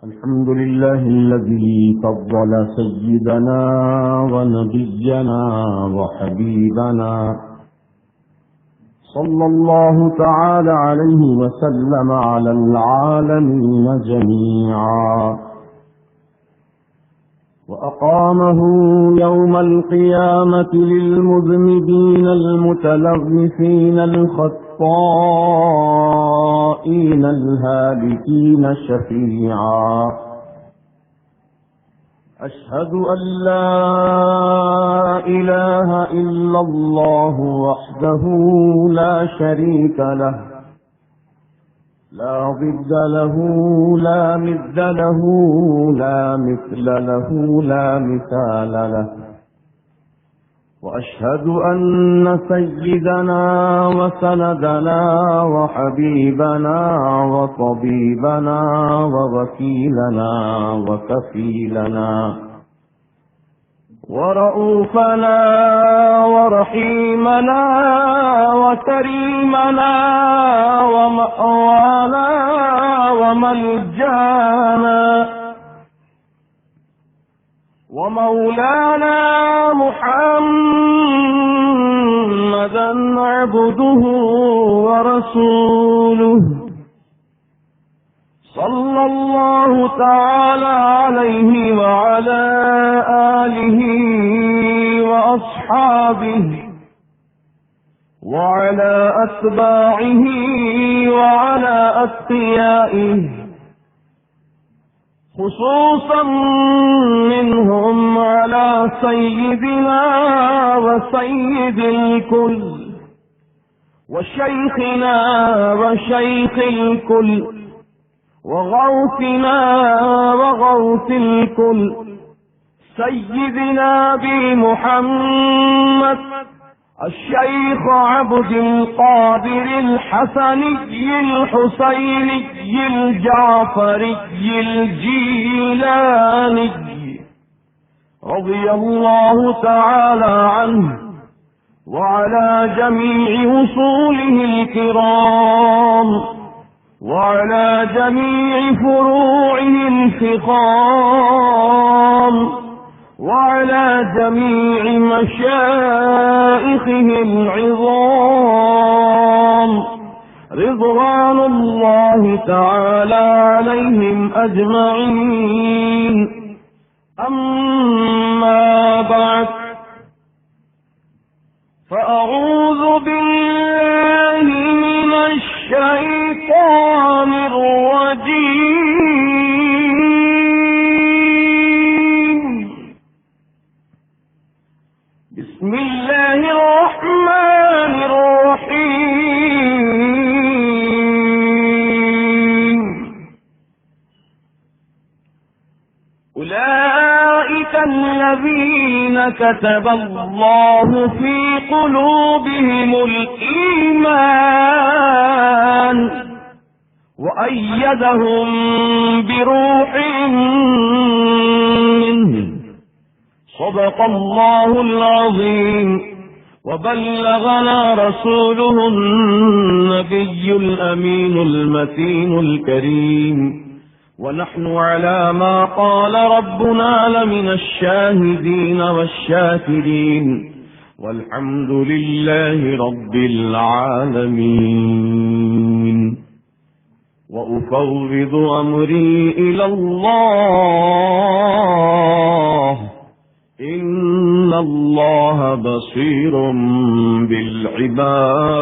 الحمد لله الذي فضل سيدنا ونبينا وحبيبنا صلى الله تعالى عليه وسلم على العالمين جميعا، وأقامه يوم القيامة للمذنبين المتلغفين الخطائين الهالكين شفيعا. أشهد أن لا إله إلا الله وحده لا شريك له، لا ضد له لا ند له لا مثل له لا مثال له. وأشهد أن سيدنا وسندنا وحبيبنا وطبيبنا ووكيلنا وكفيلنا ورؤوفنا ورحيمنا وكريمنا ومأوانا وملجانا ومولانا محمدا عبده ورسوله، صلى الله تعالى عليه وعلى آله وأصحابه وعلى أتباعه وعلى أتقيائه، خصوصا منهم على سيدنا وسيد الكل وشيخنا وشيخ الكل وغوثنا وغوث الكل سيدنا بمحمد الشيخ عبد القادر الحسني الحسيني الجعفري الجيلاني رضي الله تعالى عنه وعلى جميع وصوله الكرام وعلى جميع فروعه الفخام وعلى جميع مشائخه العظام رضوان الله تعالى عليهم أجمعين. أما بعد، فأعوذ بالله من الشيطان الرجيم. بسم الله الرحمن الرحيم. أولئك الذين كتب الله في قلوبهم الإيمان وأيدهم بروح منه، صدق الله العظيم. وبلغنا رسوله النبي الأمين المتين الكريم، ونحن على ما قال ربنا لمن الشاهدين والشاكرين، والحمد لله رب العالمين. وأفوض أمري إلى الله، إن الله بصير بالعباد.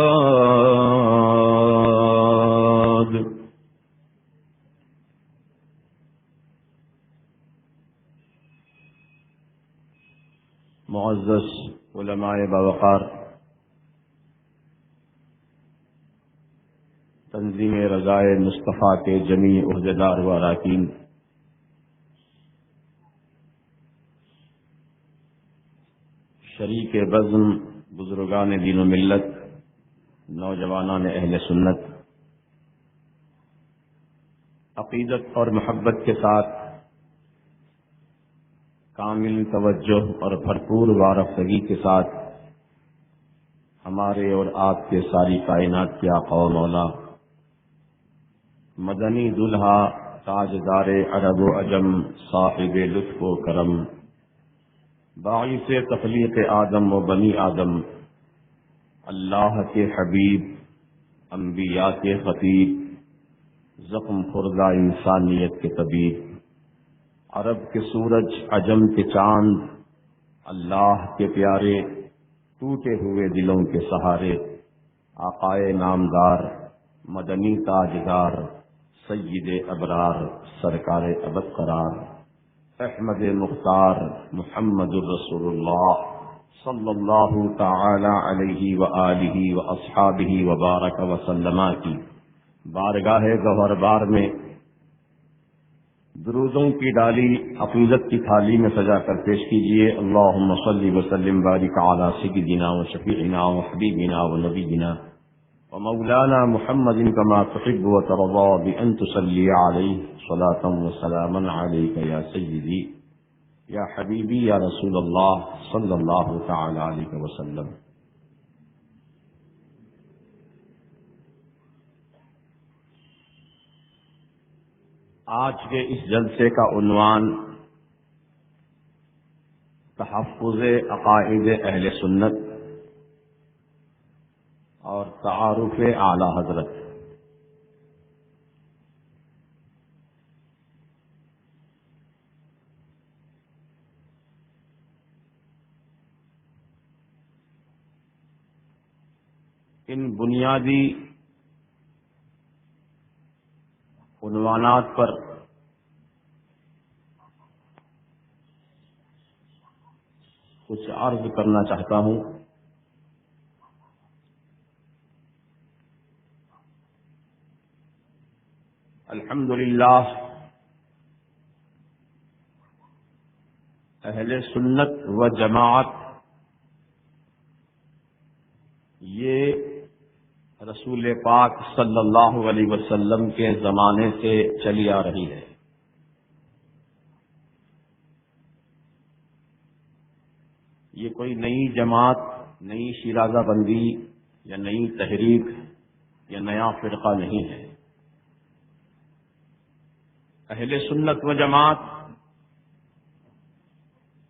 معزز علماء باوقار، تنظیم رضائے مصطفیٰ کے جمیع عہدیدار و اراکین، شریک بزم بزرگان دین و ملت، نوجوانان اہل سنت، عقیدت اور محبت کے ساتھ کامل توجہ اور بھرپور وارفتگی کے ساتھ ہمارے اور آپ کے ساری کائنات کے آقا و مولا، مدنی دلہا تاجدار عرب و عجم صاحب لطف و کرم، باعث تخلیق آدم و بنی آدم، اللہ کے حبیب، انبیاء کے خطیب، زخم خوردہ انسانیت کے طبیب، عرب کے سورج عجم کے چاند، اللہ کے پیارے ٹوٹے ہوئے دلوں کے سہارے، آقائے نامدار، مدنی تاجدار، سید ابرار، سرکار ابد قرار، احمد مختار، محمد الرسول اللہ صلی اللہ تعالی علیہ وآلہ واصحابہ وبارک وسلم کی بارگاہ گوہر بار میں درودوں کی ڈالی عقیدت کی تھالی میں سجا کر پیش کیجیے۔ اللہم صلی وسلم بارک علی سیدنا و شفیعنا و حبیبنا و نبینا ومولانا محمد كما تحب وترضى بأن تصلي عليه صلاة وسلاما عليك يا سيدي يا حبيبي يا رسول الله صلى الله تعالى عليه وسلم۔ آج کے اس جلسے کا عنوان تحفظ عقائد اہل سنت اور تعارف اعلی حضرت۔ ان بنیادی عنوانات پر کچھ عرض کرنا چاہتا ہوں۔ الحمدللہ اہل سنت و جماعت یہ رسول پاک صلی اللہ علیہ وسلم کے زمانے سے چلی آ رہی ہے۔ یہ کوئی نئی جماعت، نئی شیرازہ بندی یا نئی تحریک یا نیا فرقہ نہیں ہے۔ اہل سنت و جماعت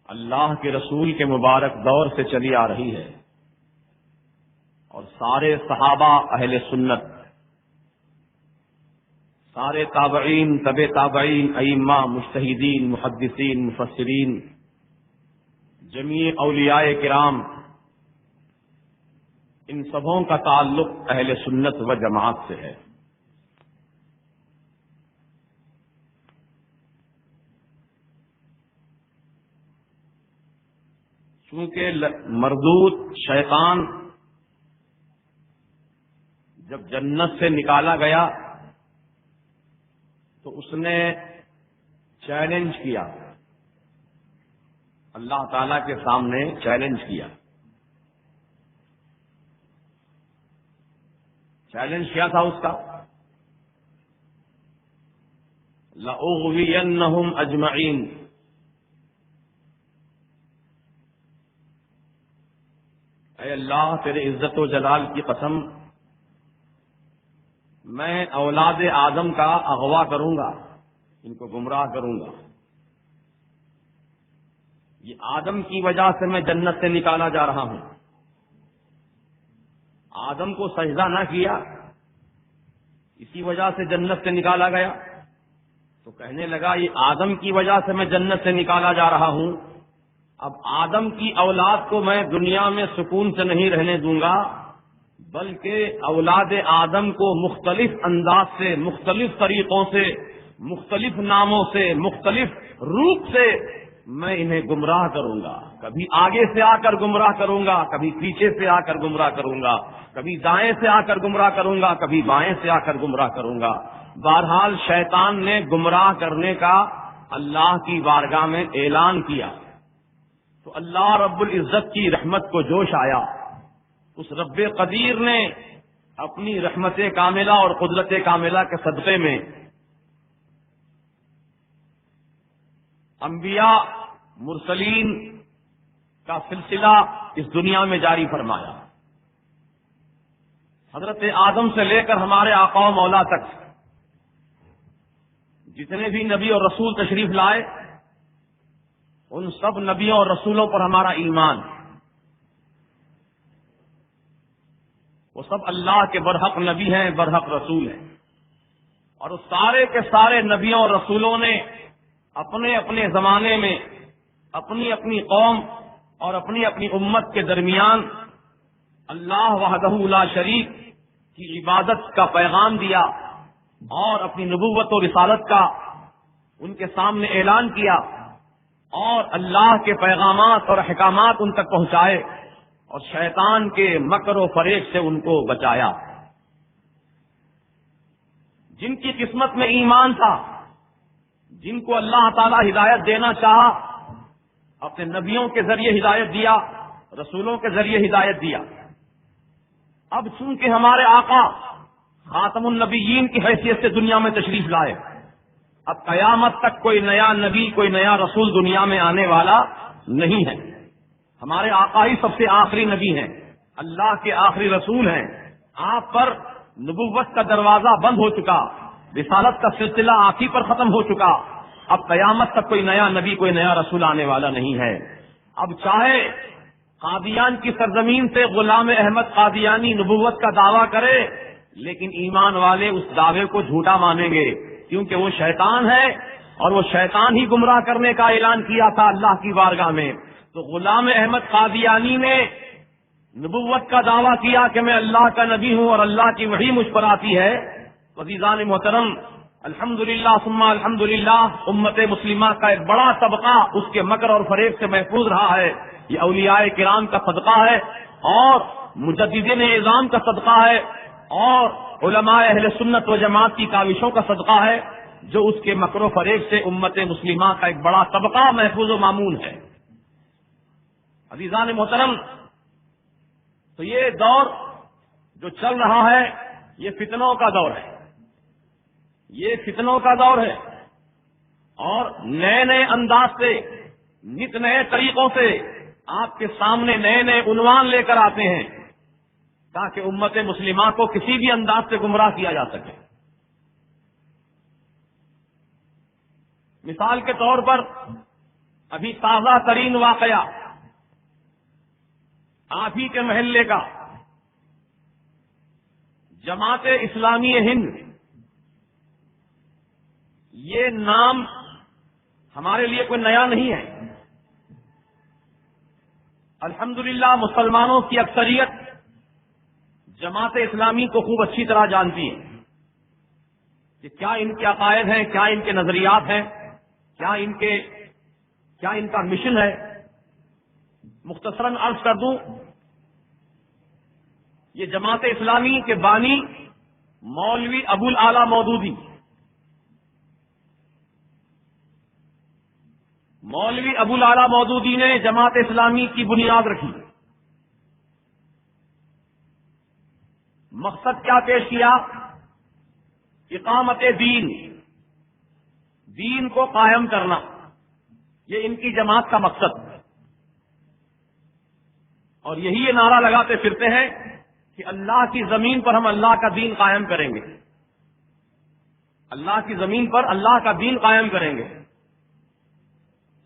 اللہ کے رسول کے مبارک دور سے چلی آ رہی ہے، اور سارے صحابہ اہل سنت، سارے تابعین، تبع تابعین، ائمہ، مجتہدین، محدثین، مفسرین، جمیع اولیاء کرام، ان سبوں کا تعلق اہل سنت و جماعت سے ہے۔ چونکہ مردود شیطان جب جنت سے نکالا گیا تو اس نے چیلنج کیا، اللہ تعالی کے سامنے چیلنج کیا۔ چیلنج کیا تھا اس کا؟ لَأُغْوِيَنَّهُمْ أَجْمَعِينَ، اے اللہ تیرے عزت و جلال کی قسم، میں اولاد آدم کا اغوا کروں گا، ان کو گمراہ کروں گا۔ یہ آدم کی وجہ سے میں جنت سے نکالا جا رہا ہوں۔ آدم کو سجدہ نہ کیا، اسی وجہ سے جنت سے نکالا گیا۔ تو کہنے لگا یہ آدم کی وجہ سے میں جنت سے نکالا جا رہا ہوں، اب آدم کی اولاد کو میں دنیا میں سکون سے نہیں رہنے دوں گا، بلکہ اولاد آدم کو مختلف انداز سے، مختلف طریقوں سے، مختلف ناموں سے، مختلف روپ سے میں انہیں گمراہ کروں گا۔ کبھی آگے سے آ کر گمراہ کروں گا، کبھی پیچھے سے آ کر گمراہ کروں گا، کبھی دائیں سے آ کر گمراہ کروں گا، کبھی بائیں سے آ کر گمراہ کروں گا۔ بہرحال شیطان نے گمراہ کرنے کا اللہ کی بارگاہ میں اعلان کیا، تو اللہ رب العزت کی رحمت کو جوش آیا۔ اس رب قدیر نے اپنی رحمت کاملہ اور قدرت کاملہ کے صدقے میں انبیاء، مرسلین کا سلسلہ اس دنیا میں جاری فرمایا۔ حضرت آدم سے لے کر ہمارے آقا و مولا تک جتنے بھی نبی اور رسول تشریف لائے ان سب نبیوں اور رسولوں پر ہمارا ایمان، وہ سب اللہ کے برحق نبی ہیں، برحق رسول ہیں، اور اس سارے کے سارے نبیوں اور رسولوں نے اپنے اپنے زمانے میں اپنی اپنی قوم اور اپنی اپنی امت کے درمیان اللہ وحدہ لا شریک کی عبادت کا پیغام دیا اور اپنی نبوت و رسالت کا ان کے سامنے اعلان کیا اور اللہ کے پیغامات اور احکامات ان تک پہنچائے اور شیطان کے مکر و فریب سے ان کو بچایا۔ جن کی قسمت میں ایمان تھا، جن کو اللہ تعالی ہدایت دینا چاہا، اپنے نبیوں کے ذریعے ہدایت دیا، رسولوں کے ذریعے ہدایت دیا۔ اب چونکہ ہمارے آقا خاتم النبیین کی حیثیت سے دنیا میں تشریف لائے، اب قیامت تک کوئی نیا نبی، کوئی نیا رسول دنیا میں آنے والا نہیں ہے۔ ہمارے آقا ہی سب سے آخری نبی ہیں، اللہ کے آخری رسول ہیں۔ آپ پر نبوت کا دروازہ بند ہو چکا، رسالت کا سلسلہ آپ ہی پر ختم ہو چکا۔ اب قیامت تک کوئی نیا نبی، کوئی نیا رسول آنے والا نہیں ہے۔ اب چاہے قادیان کی سرزمین سے غلام احمد قادیانی نبوت کا دعویٰ کرے، لیکن ایمان والے اس دعوے کو جھوٹا مانیں گے، کیونکہ وہ شیطان ہے اور وہ شیطان ہی گمراہ کرنے کا اعلان کیا تھا اللہ کی بارگاہ میں۔ تو غلام احمد قادیانی نے نبوت کا دعویٰ کیا کہ میں اللہ کا نبی ہوں اور اللہ کی وحی مجھ پر آتی ہے۔ عزیزان محترم، الحمدللہ ثم الحمدللہ امت مسلمہ کا ایک بڑا طبقہ اس کے مکر اور فریب سے محفوظ رہا ہے۔ یہ اولیاء کرام کا صدقہ ہے اور مجددین اعظام کا صدقہ ہے اور علماء اہل سنت و جماعت کی کاوشوں کا صدقہ ہے، جو اس کے مکر و فریب سے امت مسلمہ کا ایک بڑا طبقہ محفوظ و مامون ہے۔ عزیزان محترم، تو یہ دور جو چل رہا ہے یہ فتنوں کا دور ہے، یہ فتنوں کا دور ہے، اور نئے نئے انداز سے، نت نئے طریقوں سے آپ کے سامنے نئے نئے عنوان لے کر آتے ہیں تاکہ امت مسلمہ کو کسی بھی انداز سے گمراہ کیا جا سکے۔ مثال کے طور پر ابھی تازہ ترین واقعہ آپ ہی کے محلے کا، جماعت اسلامی ہند، یہ نام ہمارے لیے کوئی نیا نہیں ہے۔ الحمدللہ مسلمانوں کی اکثریت جماعت اسلامی کو خوب اچھی طرح جانتی ہے کہ کیا ان کے عقائد ہیں، کیا ان کے نظریات ہیں، کیا ان کا مشن ہے۔ مختصراً عرض کر دوں، یہ جماعت اسلامی کے بانی مولوی ابو الاعلی مودودی، مولوی ابو الاعلی مودودی نے جماعت اسلامی کی بنیاد رکھی۔ مقصد کیا پیش کیا؟ اقامت دین، دین کو قائم کرنا، یہ ان کی جماعت کا مقصد، اور یہی یہ نعرہ لگاتے پھرتے ہیں کہ اللہ کی زمین پر ہم اللہ کا دین قائم کریں گے، اللہ کی زمین پر اللہ کا دین قائم کریں گے۔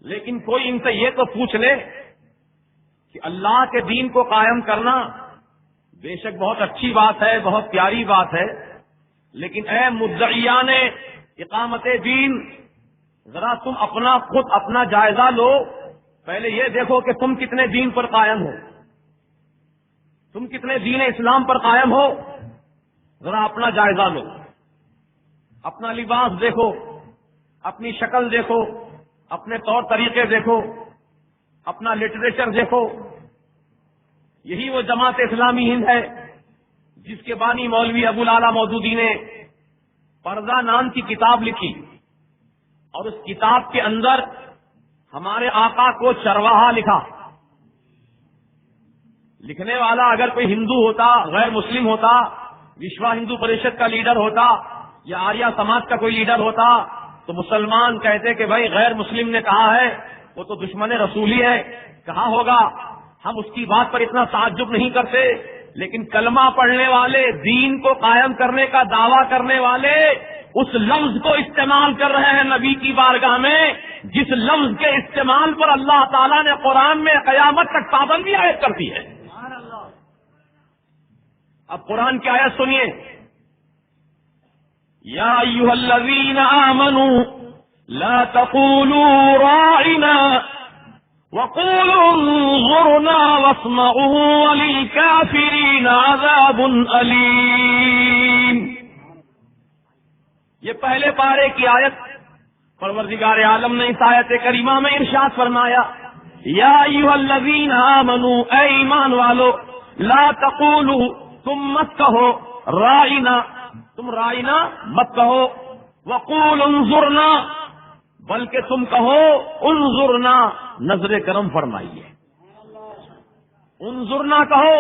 لیکن کوئی ان سے یہ تو پوچھ لے کہ اللہ کے دین کو قائم کرنا بے شک بہت اچھی بات ہے، بہت پیاری بات ہے، لیکن اے مدعیان اقامت دین، ذرا تم خود اپنا جائزہ لو، پہلے یہ دیکھو کہ تم کتنے دین پر قائم ہو، تم کتنے دین اسلام پر قائم ہو، ذرا اپنا جائزہ لو، اپنا لباس دیکھو، اپنی شکل دیکھو، اپنے طور طریقے دیکھو، اپنا لٹریچر دیکھو۔ یہی وہ جماعت اسلامی ہند ہے جس کے بانی مولوی ابو الاعلی مودودی نے پردہ نام کی کتاب لکھی، اور اس کتاب کے اندر ہمارے آقا کو چرواہا لکھا۔ لکھنے والا اگر کوئی ہندو ہوتا، غیر مسلم ہوتا، وشوا ہندو پریشد کا لیڈر ہوتا یا آریہ سماج کا کوئی لیڈر ہوتا تو مسلمان کہتے کہ بھائی غیر مسلم نے کہا ہے، وہ تو دشمن رسول ہی ہے، کہا ہوگا ہم اس کی بات پر اتنا تعجب نہیں کرتے، لیکن کلمہ پڑھنے والے، دین کو قائم کرنے کا دعویٰ کرنے والے اس لفظ کو استعمال کر رہے ہیں نبی کی بارگاہ میں جس لفظ کے استعمال پر اللہ تعالیٰ نے قرآن میں قیامت تک پابندی عائد کر دی ہے۔ اب قرآن کی آیت سنیے، یا ایھا الذین آمنوا لا تقولوا راعنا وقولوا انظرنا واسمعوا وللکافرین عذاب علیم۔ یہ پہلے پارے کی آیت پروردگار عالم نے اس آیت کریمہ میں ارشاد فرمایا، یا ایھا الذین آمنوا، اے ایمان والو، لا تقولوا، تم مت کہو، رائنا، تم رائنا مت کہو، وقول انظرنا، بلکہ تم کہو انظرنا، نظر کرم فرمائیے، انظرنا کہو،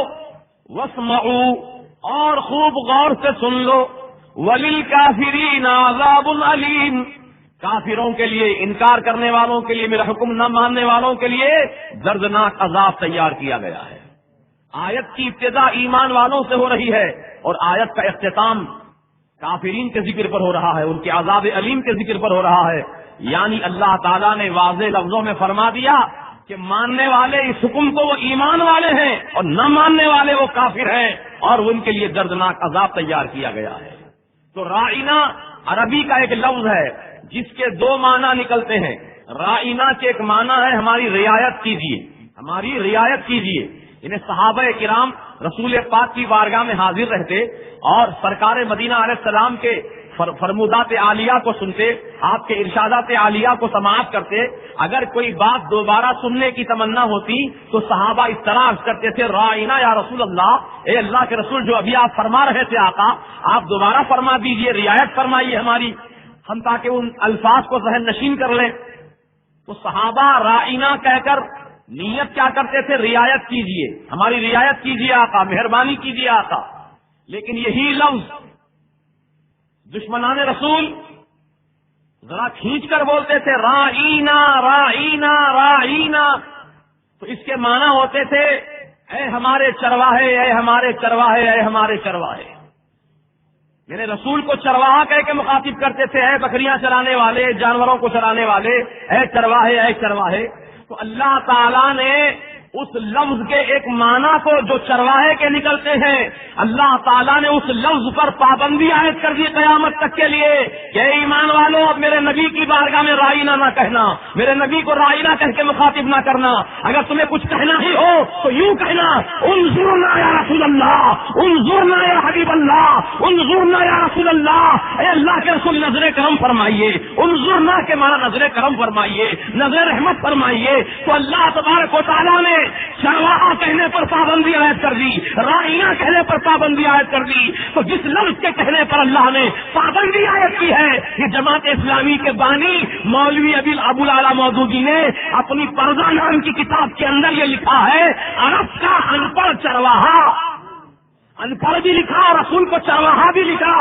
واسمعوا، اور خوب غور سے سن لو، وللکافرین عذاب علیم، کافروں کے لیے، انکار کرنے والوں کے لیے، میرا حکم نہ ماننے والوں کے لیے دردناک عذاب تیار کیا گیا ہے۔ آیت کی ابتدا ایمان والوں سے ہو رہی ہے اور آیت کا اختتام کافرین کے ذکر پر ہو رہا ہے، ان کے عذاب علیم کے ذکر پر ہو رہا ہے۔ یعنی اللہ تعالیٰ نے واضح لفظوں میں فرما دیا کہ ماننے والے اس حکم کو وہ ایمان والے ہیں اور نہ ماننے والے وہ کافر ہیں، اور ان کے لیے دردناک عذاب تیار کیا گیا ہے۔ تو رائنا عربی کا ایک لفظ ہے جس کے دو معنی نکلتے ہیں۔ رائنا کے ایک معنی ہے ہماری رعایت کیجیے، ہماری رعایت کیجیے، انہیں صحابہ کرام رسول پاک کی بارگاہ میں حاضر رہتے اور سرکار مدینہ علیہ السلام کے فرمودات عالیہ کو سنتے، آپ کے ارشادات عالیہ کو سماعت کرتے۔ اگر کوئی بات دوبارہ سننے کی تمنا ہوتی تو صحابہ اس طرح عرض کرتے تھے، رائنا یا رسول اللہ، اے اللہ کے رسول، جو ابھی آپ فرما رہے تھے آقا، آپ دوبارہ فرما دیجئے، رعایت فرمائیے ہماری، ہم تاکہ ان الفاظ کو ذہن نشین کر لیں۔ تو صحابہ رائنا کہہ کر نیت کیا کرتے تھے؟ رعایت کیجئے، ہماری رعایت کیجئے آقا، مہربانی کیجئے آقا۔ لیکن یہی لفظ دشمنان رسول ذرا کھینچ کر بولتے تھے، رائینا رائینا رائینا، تو اس کے معنی ہوتے تھے، اے ہمارے چرواہے، اے ہمارے چرواہے، اے ہمارے چرواہے۔ میرے رسول کو چرواہا کہہ کے مخاطب کرتے تھے، اے بکریاں چرانے والے، جانوروں کو چرانے والے، اے چرواہے، اے چرواہے۔ تو اللہ تعالیٰ نے اس لفظ کے ایک معنی کو جو چرواہے کے نکلتے ہیں، اللہ تعالیٰ نے اس لفظ پر پابندی عائد کر دی قیامت تک کے لیے کہ ایمان والو، اب میرے نبی کی بارگاہ میں رائنا نہ کہنا، میرے نبی کو رائنا کہہ کے مخاطب نہ کرنا۔ اگر تمہیں کچھ کہنا ہی ہو تو یوں کہنا، انظرنا یا رسول اللہ، انظرنا یا حبیب اللہ، انظرنا یا رسول اللہ، اے اللہ کے رسول نظر کرم فرمائیے۔ انظرنا کے معنی نظر کرم فرمائیے، نظر رحمت فرمائیے۔ تو اللہ تبارک و تعالیٰ نے چرواہا کہنے پر پابندی عائد کر دی، رائنا کہنے پر پابندی عائد کر دی۔ تو جس لفظ کے کہنے پر اللہ نے پابندی عائد کی ہے، یہ جماعت اسلامی کے بانی مولوی ابو العلا مودودی نے اپنی پردہ نام کی کتاب کے اندر یہ لکھا ہے، عرب کا ان پڑھ چرواہا، ان پڑھ بھی لکھا، رسول کو چرواہا بھی لکھا۔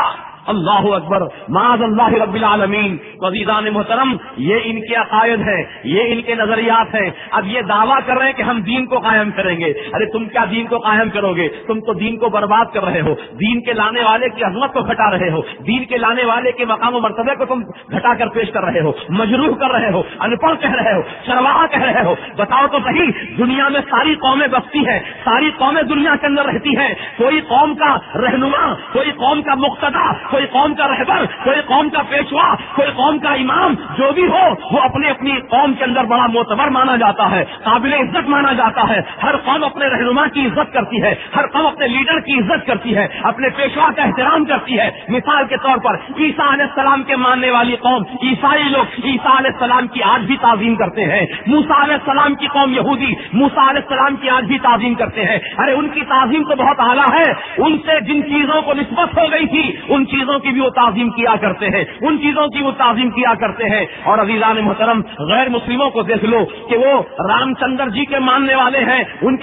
اللہ اکبر، معاذ اللہ رب العالمین۔ عزیزان محترم، یہ ان کے عقائد ہیں، یہ ان کے نظریات ہیں۔ اب یہ دعویٰ کر رہے ہیں کہ ہم دین کو قائم کریں گے۔ ارے تم کیا دین کو قائم کرو گے؟ تم تو دین کو برباد کر رہے ہو، دین کے لانے والے کی عظمت کو گھٹا رہے ہو، دین کے لانے والے کے مقام و مرتبے کو تم گھٹا کر پیش کر رہے ہو، مجروح کر رہے ہو، ان پڑھ کہہ رہے ہو، چرواہا کہہ رہے ہو۔ بتاؤ تو صحیح، دنیا میں ساری قومیں بستی ہیں، ساری قومیں دنیا کے اندر رہتی ہیں، کوئی قوم کا رہنما، کوئی قوم کا مقتدا، کوئی قوم کا رہبر، کوئی قوم کا پیشوا، کوئی قوم کا امام، جو بھی ہو وہ اپنی اپنی قوم کے اندر بڑا معتبر مانا جاتا ہے، قابل عزت مانا جاتا ہے۔ ہر قوم اپنے رہنما کی عزت کرتی ہے، ہر قوم اپنے لیڈر کی عزت کرتی ہے، اپنے پیشوا کا احترام کرتی ہے۔ مثال کے طور پر عیسیٰ علیہ السلام کے ماننے والی قوم عیسائی لوگ عیسیٰ علیہ السلام کی آج بھی تعظیم کرتے ہیں۔ موسیٰ علیہ السلام کی قوم یہودی موسیٰ علیہ السلام کی آج بھی تعظیم کرتے ہیں۔ ارے ان کی تعظیم تو بہت اعلیٰ ہے، ان سے جن چیزوں کو نسبت ہو گئی تھی ان چیزوں چیزوں کی بھی وہ تعظیم کیا کرتے ہیں، ان چیزوں کی وہ تعظیم کیا کرتے ہیں. اور عزیزان محترم، غیر مسلموں کو دیکھ لو کہ وہ رام چندر جی کے ماننے والے ہیں، ان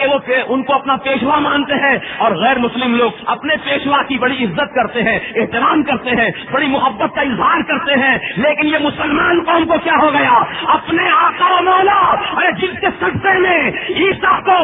کو اپنا پیشوا مانتے ہیں، اور غیر مسلم لوگ اپنے پیشوا کی بڑی عزت کرتے ہیں، احترام کرتے ہیں، بڑی محبت کا اظہار کرتے ہیں. لیکن یہ مسلمان قوم کو کیا ہو گیا؟ اپنے آقا و مولا، جس کے صدقے میں عیسیٰ کو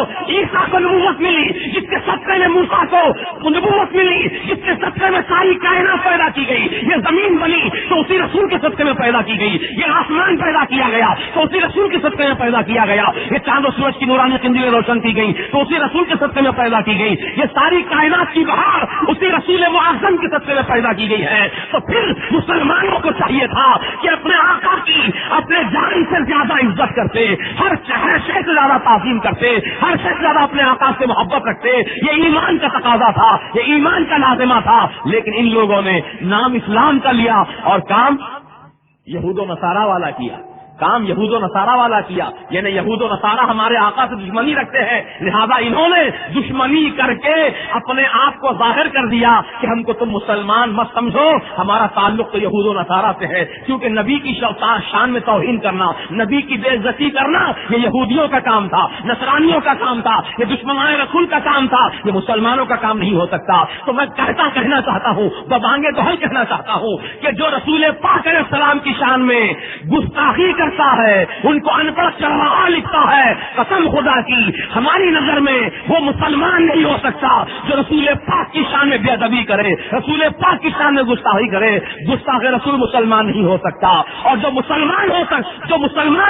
نبوت ملی، جس کے صدقے میں موسیٰ کو نبوت ملی، جس کے صدقے میں ساری کائنات پیدا کی گئی، یہ زمین بنی تو اسی رسول کے صدقے میں پیدا کی گئی، یہ آسمان پیدا کیا گیا تو اسی رسول کے صدقے میں پیدا کیا گیا، یہ چاند و سورج کی نورانی قندیلیں روشن کی گئی تو اسی رسول کے صدقے میں پیدا کی گئی، یہ ساری کائنات کی بہار اسی رسول معظم کے صدقے میں پیدا کی گئی ہے. تو پھر مسلمانوں کو چاہیے تھا کہ اپنے آقا کی اپنے جان سے زیادہ عزت کرتے، ہر شے سے زیادہ تعظیم کرتے، ہر شے سے زیادہ اپنے آقا سے محبت رکھتے. یہ ایمان کا تقاضا تھا، یہ ایمان کا لازمہ تھا. لیکن ان لوگوں نے نام اسلام کا لیا اور کام یہود و نصارہ والا کیا، کام یہود و نصارہ والا کیا. یعنی یہود و نصارہ ہمارے آقا سے دشمنی رکھتے ہیں، لہذا انہوں نے دشمنی کر کے اپنے آپ کو ظاہر کر دیا کہ ہم کو تم مسلمان مت سمجھو، ہمارا تعلق تو یہود و نصارہ سے ہے. کیونکہ نبی کی شان میں توہین کرنا، نبی کی بے عزتی کرنا، یہ یہودیوں کا کام تھا، نصرانیوں کا کام تھا، یہ دشمنان رسول کا کام تھا، یہ مسلمانوں کا کام نہیں ہو سکتا. تو میں کہنا چاہتا ہوں، ببانگے دہل کہنا چاہتا ہوں کہ جو رسول پاک علیہ السلام کی شان میں گستاخی کرتا ہے، ان کو ان پڑھ چرواہا لکھتا ہے، قسم خدا کی ہماری نظر میں وہ مسلمان نہیں ہو سکتا جو رسول پاک کی شان میں بے ادبی کرے، رسول پاک کی شان میں گستاخی کرے. گستاخ رسول مسلمان نہیں ہو سکتا. اور جو مسلمان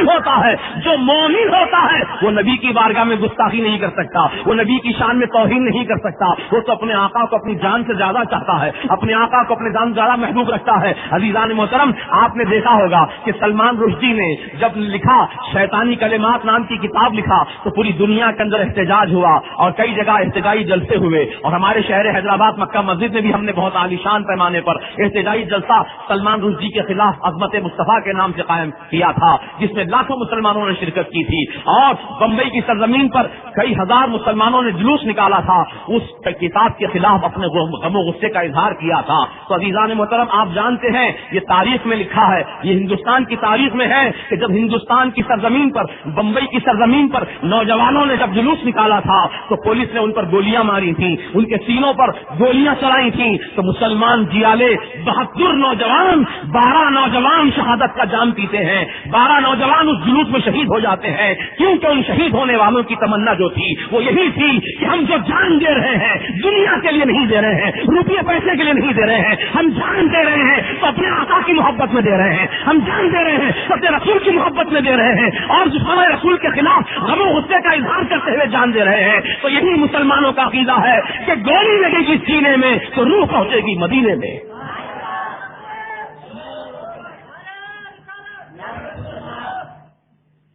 ہوتا ہے، جو مومن ہوتا ہے، وہ نبی کی بارگاہ میں گستاخی نہیں کر سکتا، وہ نبی کی شان میں توہین نہیں کر سکتا. وہ تو اپنے آقا کو اپنی جان سے زیادہ چاہتا ہے، اپنے آقا کو اپنے جان سے زیادہ محبوب رکھتا ہے. عزیزان محترم، آپ نے دیکھا ہوگا کہ سلمان رشدی نے جب لکھا شیطانی کلمات نام کی کتاب لکھا تو پوری دنیا کے اندر احتجاج ہوا اور کئی جگہ احتجاجی جلسے ہوئے. اور ہمارے شہر حیدرآباد مکہ مسجد میں بھی ہم نے بہت عالیشان پیمانے پر احتجاجی جلسہ سلمان رشدی کے خلاف عظمت مصطفیٰ کے نام سے قائم کیا تھا، جس میں لاکھوں مسلمانوں نے شرکت کی تھی. اور بمبئی کی سرزمین پر کئی ہزار مسلمانوں نے جلوس نکالا تھا، اس کتاب کے خلاف اپنے غم و غصے کا اظہار کیا تھا. تو عزیزان محترم، آپ جانتے ہیں یہ تاریخ میں لکھا ہے، یہ ہندوستان کی تاریخ میں ہے کہ جب ہندوستان کی سرزمین پر، بمبئی کی سرزمین پر نوجوانوں نے جب جلوس نکالا تھا تو پولیس نے ان پر گولیاں ماری تھیں، ان کے سینوں پر گولیاں چلائی تھیں. تو مسلمان جیالے 72 نوجوان، 12 نوجوان شہادت کا جام پیتے ہیں، 12 نوجوان اس جلوس میں شہید ہو جاتے ہیں. کیونکہ ان شہید ہونے والوں کی تمنا جو تھی وہ یہی تھی کہ ہم جو جان دے رہے ہیں دنیا کے لیے نہیں دے رہے ہیں، روپیے پیسے کے لیے نہیں دے رہے ہیں، ہم جان دے رہے ہیں تو اپنے آقا کی محبت میں دے رہے ہیں، ہم جان دے رہے ہیں تو اپنے رسول کی محبت میں دے رہے ہیں، اور دشمن رسول کے خلاف غم و غصے کا اظہار کرتے ہوئے جان دے رہے ہیں. تو یہی مسلمانوں کا عقیدہ ہے کہ گولی لگے گی سینے میں تو روح پہنچے گی مدینے میں.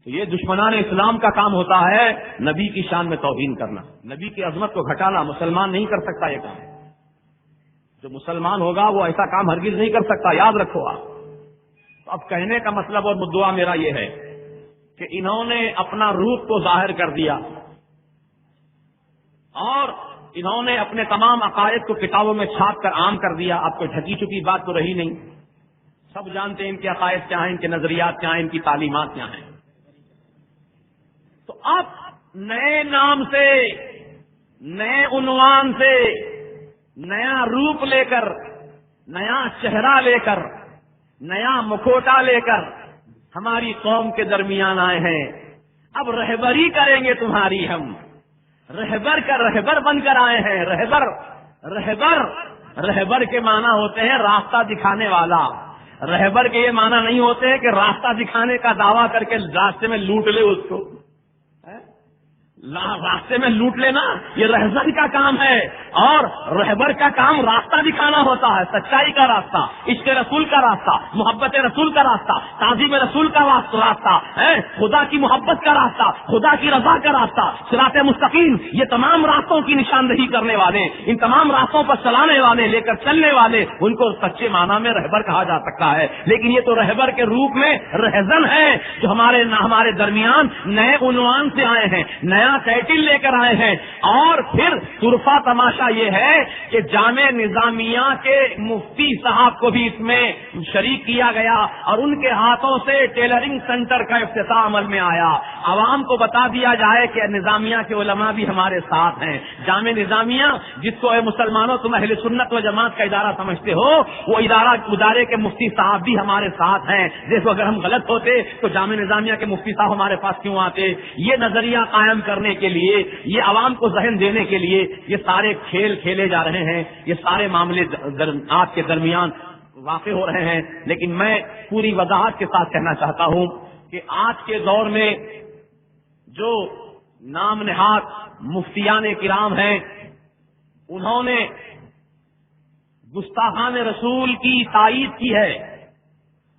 تو یہ دشمنان اسلام کا کام ہوتا ہے، نبی کی شان میں توہین کرنا، نبی کی عظمت کو گھٹانا. مسلمان نہیں کر سکتا یہ کام. جو مسلمان ہوگا وہ ایسا کام ہرگز نہیں کر سکتا، یاد رکھو آپ. اب کہنے کا مطلب اور مدعا میرا یہ ہے کہ انہوں نے اپنا روپ کو ظاہر کر دیا اور انہوں نے اپنے تمام عقائد کو کتابوں میں چھاپ کر عام کر دیا. آپ کو ڈھکی چکی بات تو رہی نہیں، سب جانتے ہیں ان کے عقائد کیا ہیں، ان کے نظریات کیا ہیں، ان کی تعلیمات کیا ہیں. تو اب نئے نام سے، نئے عنوان سے، نیا روپ لے کر، نیا چہرہ لے کر، نیا مکھوٹا لے کر ہماری قوم کے درمیان آئے ہیں. اب رہبری کریں گے تمہاری. ہم رہبر کا رہبر بن کر آئے ہیں. رہبر کے معنی ہوتے ہیں راستہ دکھانے والا. رہبر کے یہ معنی نہیں ہوتے ہیں کہ راستہ دکھانے کا دعویٰ کر کے راستے میں لوٹ لے اس کو. راستے میں لوٹ لینا یہ رہبر کا کام ہے، اور رہبر کا کام راستہ دکھانا ہوتا ہے، سچائی کا راستہ، عشق رسول کا راستہ، محبت رسول کا راستہ، تعظیم رسول کا راستہ، خدا کی محبت کا راستہ، خدا کی رضا کا راستہ، صراط مستقیم. یہ تمام راستوں کی نشاندہی کرنے والے، ان تمام راستوں پر چلانے والے، لے کر چلنے والے، ان کو سچے معنی میں رہبر کہا جا سکتا ہے. لیکن یہ تو رہبر کے روپ میں رہزن ہے جو ہمارے درمیان نئے عنوان سے آئے ہیں، نیا نیا ٹائٹل لے کر آئے ہیں. اور پھر طرفہ تماشا یہ ہے کہ جامع نظامیہ کے مفتی صاحب کو بھی اس میں شریک کیا گیا اور ان کے ہاتھوں سے ٹیلرنگ سینٹر کا افتتاح عمل میں آیا. عوام کو بتا دیا جائے کہ نظامیہ کے علماء بھی ہمارے ساتھ ہیں. جامع نظامیہ جس کو اے مسلمانوں تم اہل سنت و جماعت کا ادارہ سمجھتے ہو، وہ ادارے کے مفتی صاحب بھی ہمارے ساتھ ہیں. دیکھو اگر ہم غلط ہوتے تو جامع نظامیہ کے مفتی صاحب ہمارے پاس کیوں آتے؟ یہ نظریہ قائم کرنے کے لیے، یہ عوام کو ذہن دینے کے لیے یہ سارے کھیل کھیلے جا رہے ہیں، یہ سارے معاملے آپ کے درمیان واقع ہو رہے ہیں. لیکن میں پوری وضاحت کے ساتھ کہنا چاہتا ہوں کہ آج کے دور میں جو نام نہاد مفتیان کرام ہیں، انہوں نے گستاخان رسول کی تائید کی ہے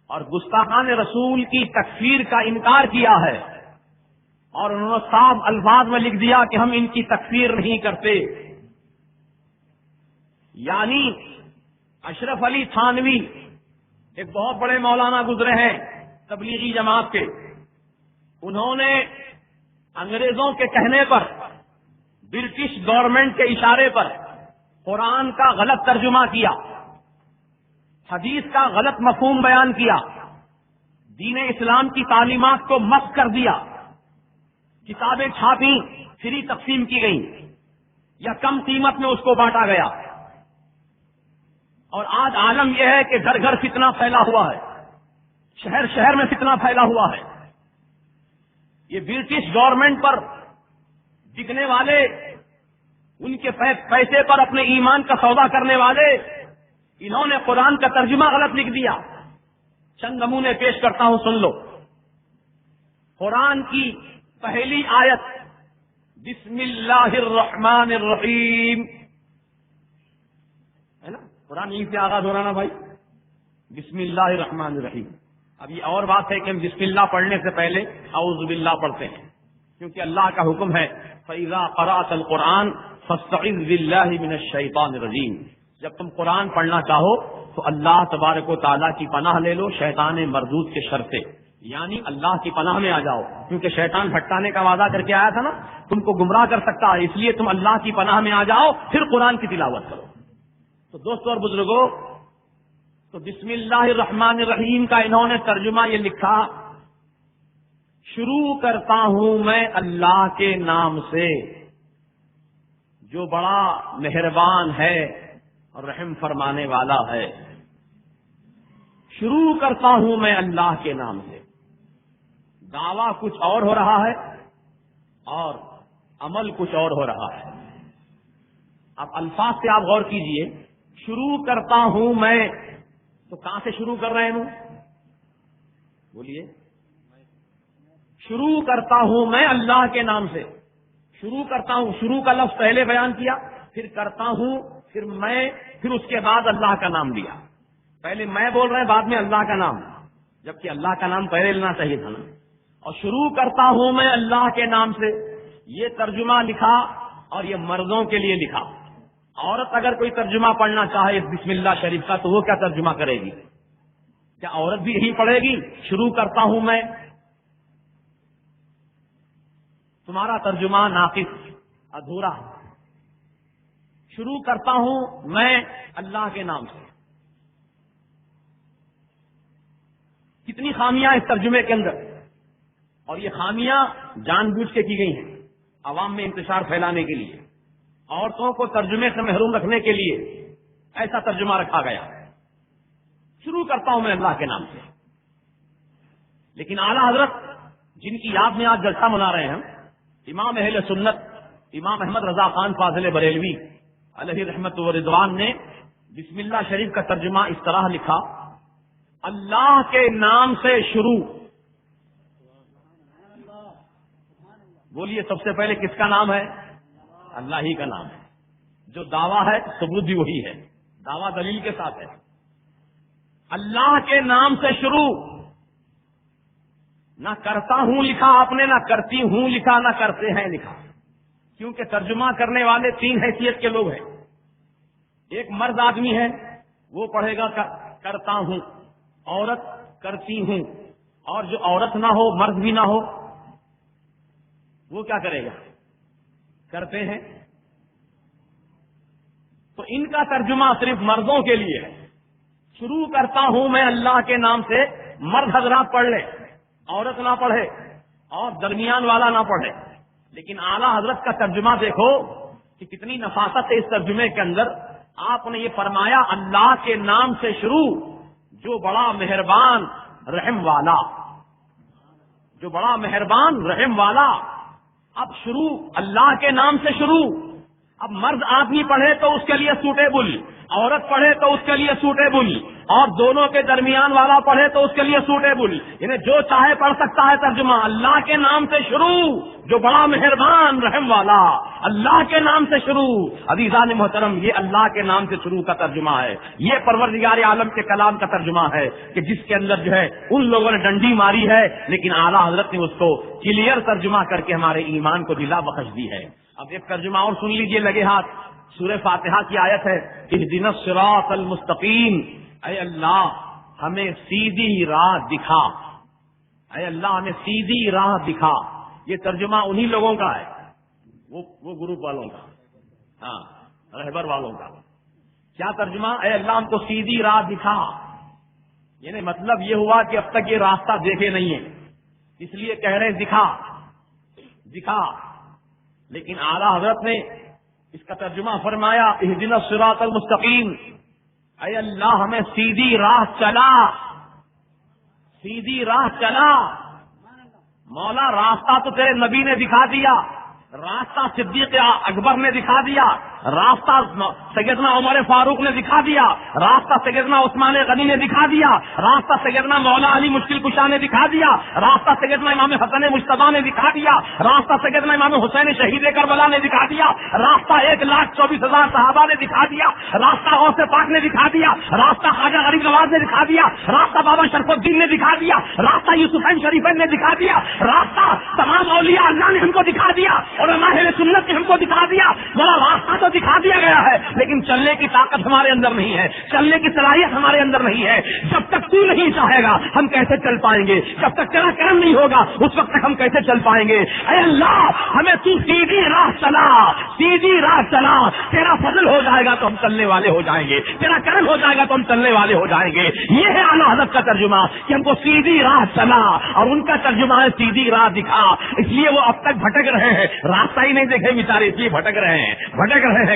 اور گستاخان رسول کی تکفیر کا انکار کیا ہے، اور انہوں نے صاف الفاظ میں لکھ دیا کہ ہم ان کی تکفیر نہیں کرتے. یعنی اشرف علی تھانوی ایک بہت بڑے مولانا گزرے ہیں تبلیغی جماعت کے، انہوں نے انگریزوں کے کہنے پر، برٹش گورنمنٹ کے اشارے پر قرآن کا غلط ترجمہ کیا، حدیث کا غلط مفہوم بیان کیا، دین اسلام کی تعلیمات کو مسخ کر دیا، کتابیں چھاپی، فری تقسیم کی گئیں یا کم قیمت میں اس کو بانٹا گیا. اور آج عالم یہ ہے کہ گھر گھر فتنہ پھیلا ہوا ہے، شہر شہر میں فتنہ پھیلا ہوا ہے. یہ برٹش گورنمنٹ پر بکنے والے، ان کے پیسے پر اپنے ایمان کا سودا کرنے والے، انہوں نے قرآن کا ترجمہ غلط لکھ دیا. چند نمونے پیش کرتا ہوں، سن لو. قرآن کی پہلی آیت بسم اللہ الرحمن الرحیم ہے نا، قرآن یہیں سے آغاز ہو رہا نا بھائی، بسم اللہ الرحمن الرحیم. اب یہ اور بات ہے کہ ہم بسم اللہ پڑھنے سے پہلے اعوذ باللہ پڑھتے ہیں، کیونکہ اللہ کا حکم ہے فَإِذَا قَرَأْتَ الْقُرْآنَ فَاسْتَعِذْ بِاللَّهِ مِنَ الشَّيْطَانِ الرَّجِيمِ. جب تم قرآن پڑھنا چاہو تو اللہ تبارک و تعالیٰ کی پناہ لے لو شیطان مردود کے شر سے، یعنی اللہ کی پناہ میں آ جاؤ، کیونکہ شیطان بھٹکانے کا وعدہ کر کے آیا تھا نا، تم کو گمراہ کر سکتا ہے، اس لیے تم اللہ کی پناہ میں آ جاؤ، پھر قرآن کی تلاوت کرو. تو دوستو اور بزرگوں، تو بسم اللہ الرحمن الرحیم کا انہوں نے ترجمہ یہ لکھا، شروع کرتا ہوں میں اللہ کے نام سے جو بڑا مہربان ہے اور رحم فرمانے والا ہے. شروع کرتا ہوں میں اللہ کے نام سے. دعویٰ کچھ اور ہو رہا ہے اور عمل کچھ اور ہو رہا ہے. اب الفاظ سے آپ غور کیجئے. شروع کرتا ہوں میں، تو کہاں سے شروع کر رہے ہیں؟ بولیے. شروع کرتا ہوں میں اللہ کے نام سے. شروع کرتا ہوں، شروع کا لفظ پہلے بیان کیا، پھر کرتا ہوں، پھر میں، پھر اس کے بعد اللہ کا نام لیا. پہلے میں بول رہے ہیں، بعد میں اللہ کا نام، جبکہ اللہ کا نام پہلے لینا چاہیے تھا نا. اور شروع کرتا ہوں میں اللہ کے نام سے، یہ ترجمہ لکھا اور یہ مردوں کے لیے لکھا. عورت اگر کوئی ترجمہ پڑھنا چاہے اس بسم اللہ شریف کا تو وہ کیا ترجمہ کرے گی؟ کیا عورت بھی یہی پڑھے گی شروع کرتا ہوں میں؟ تمہارا ترجمہ ناقص، ادھورا. شروع کرتا ہوں میں اللہ کے نام سے. کتنی خامیاں اس ترجمے کے اندر، اور یہ خامیاں جان بوجھ کے کی گئی ہیں عوام میں انتشار پھیلانے کے لیے، عورتوں کو ترجمے سے محروم رکھنے کے لیے ایسا ترجمہ رکھا گیا. شروع کرتا ہوں میں اللہ کے نام سے. لیکن اعلیٰ حضرت جن کی یاد میں آج جلسہ منا رہے ہیں، امام اہل سنت امام احمد رضا خان فاضل بریلوی علیہ رحمت و رضوان نے بسم اللہ شریف کا ترجمہ اس طرح لکھا، اللہ کے نام سے شروع. بولیے سب سے پہلے کس کا نام ہے؟ اللہ ہی کا نام ہے. جو دعویٰ ہے ثبوت بھی وہی ہے، دعویٰ دلیل کے ساتھ ہے. اللہ کے نام سے شروع. نہ کرتا ہوں لکھا آپ نے، نہ کرتی ہوں لکھا، نہ کرتے ہیں لکھا، کیونکہ ترجمہ کرنے والے تین حیثیت کے لوگ ہیں. ایک مرد آدمی ہے، وہ پڑھے گا کرتا ہوں. عورت کرتی ہوں. اور جو عورت نہ ہو، مرد بھی نہ ہو، وہ کیا کرے گا؟ کرتے ہیں تو ان کا ترجمہ صرف مردوں کے لیے ہے. شروع کرتا ہوں میں اللہ کے نام سے، مرد حضرات پڑھ لیں، عورت نہ پڑھے اور درمیان والا نہ پڑھے. لیکن اعلیٰ حضرت کا ترجمہ دیکھو کہ کتنی نفاست ہے اس ترجمے کے اندر. آپ نے یہ فرمایا اللہ کے نام سے شروع جو بڑا مہربان رحم والا، جو بڑا مہربان رحم والا. اب شروع اللہ کے نام سے شروع. اب مرد آدمی پڑھے تو اس کے لیے سوٹیبل، عورت پڑھے تو اس کے لیے سوٹیبل، اور دونوں کے درمیان والا پڑھے تو اس کے لیے سوٹیبل. یعنی جو چاہے پڑھ سکتا ہے ترجمہ. اللہ کے نام سے شروع جو بڑا مہربان رحم والا، اللہ کے نام سے شروع. عزیزان محترم، یہ اللہ کے نام سے شروع کا ترجمہ ہے. یہ پروردگار عالم کے کلام کا ترجمہ ہے کہ جس کے اندر جو ہے ان لوگوں نے ڈنڈی ماری ہے، لیکن اعلیٰ حضرت نے اس کو کلیئر ترجمہ کر کے ہمارے ایمان کو دلا بخش دی ہے. اب ایک ترجمہ اور سن لیجئے لگے ہاتھ. سورہ فاتحہ کی آیت ہے اہدنا الصراط المستقیم. اے اللہ ہمیں سیدھی راہ دکھا، اے اللہ ہمیں سیدھی راہ دکھا. یہ ترجمہ انہی لوگوں کا ہے، وہ گروپ والوں کا، ہاں رہبر والوں کا. کیا ترجمہ؟ اے اللہ ہم کو سیدھی راہ دکھا. یعنی مطلب یہ ہوا کہ اب تک یہ راستہ دیکھے نہیں ہے، اس لیے کہہ رہے دکھا دکھا. لیکن اعلیٰ حضرت نے اس کا ترجمہ فرمایا اہدنا الصراط المستقیم. اے اللہ ہمیں سیدھی راہ چلا، سیدھی راہ چلا. مولا راستہ تو تیرے نبی نے دکھا دیا، راستہ صدیق اکبر نے دکھا دیا، راستہ سیدنا عمر فاروق نے دکھا دیا، راستہ سیدنا عثمان غنی نے دکھا دیا، راستہ سیدنا مولا علی مشکل کشا نے دکھا دیا، راستہ سیدنا امام حسن مجتبیٰ نے دکھا دیا، راستہ سیدنا امام حسین شہید کربلا نے دکھا دیا، راستہ 1,24,000 صحابہ نے دکھا دیا، راستہ غوث پاک نے دکھا دیا، راستہ خواجہ غریب نواز نے دکھا دیا، راستہ بابا شرف الدین نے دکھا دیا، راستہ یوسفین شریفین نے دکھا دیا، راستہ تمام اولیاء اللہ نے ہم کو دکھا دیا، علماء اہل سنت نے ہم کو دکھا دیا. بڑا راستہ تو دکھا دیا گیا ہے، لیکن چلنے کی طاقت ہمارے اندر نہیں ہے، چلنے کی صلاحیت ہمارے اندر نہیں ہے. جب تک تو نہیں چاہے گا ہم کیسے چل پائیں گے؟ جب تک تیرا کرم نہیں ہوگا اس وقت تک ہم کیسے چل پائیں گے؟ اے اللہ ہمیں تو سیدھی راہ چلا، سیدھی راہ چلا. تیرا فضل ہو جائے گا تو ہم چلنے والے ہو جائیں گے، تیرا کرم ہو جائے گا تو ہم چلنے والے ہو جائیں گے. یہ ہے اعلیٰ حضرت کا ترجمہ کہ ہم کو سیدھی راہ چلا، اور ان کا ترجمہ ہے سیدھی راہ دکھا. اس لیے وہ اب تک بھٹک رہے ہیں، راستہ ہی نہیں دیکھے بیچارے، اس لیے بھٹک رہے ہیں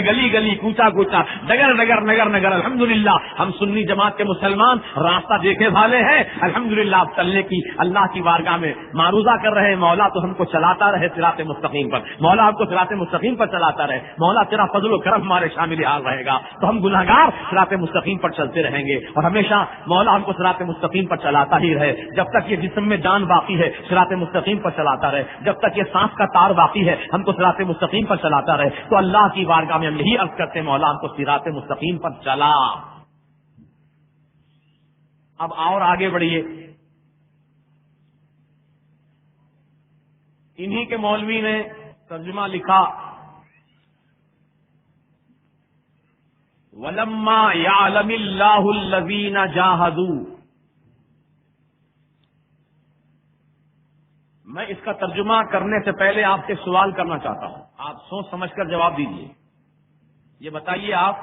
گلی گلی کوچا کوچا ڈگر ڈگر نگر نگر. الحمدللہ ہم سنی جماعت کے مسلمان راستہ دیکھے والے ہیں. الحمدللہ اب چلنے کی اللہ کی بارگاہ میں معروضہ کر رہے ہیں. مولا تو ہم کو چلاتا رہے صراط مستقیم پر، مولا ہم کو صراط مستقیم پر چلاتا رہے. مولا تیرا فضل و کرم ہمارے شامل حال رہے گا تو ہم گناہگار صراط مستقیم پر چلتے رہیں گے. اور ہمیشہ مولا ہم کو صراط مستقیم پر چلاتا ہی رہے. جب تک یہ جسم میں جان باقی ہے صراط مستقیم پر چلاتا رہے. جب تک یہ سانس کا تار باقی ہے ہم کو صراط مستقیم پر چلاتا رہے. تو اللہ کی بارگاہ میں ہم یہی عرض کرتے ہیں مولا ہم کو صراط مستقیم پر چلا. اب اور آگے بڑھیے. انہی کے مولوی نے ترجمہ لکھا وَلَمَّا يَعْلَمِ اللَّهُ الَّذِينَ جَاهَدُوا. میں اس کا ترجمہ کرنے سے پہلے آپ سے سوال کرنا چاہتا ہوں، آپ سوچ سمجھ کر جواب دیجیے. یہ بتائیے آپ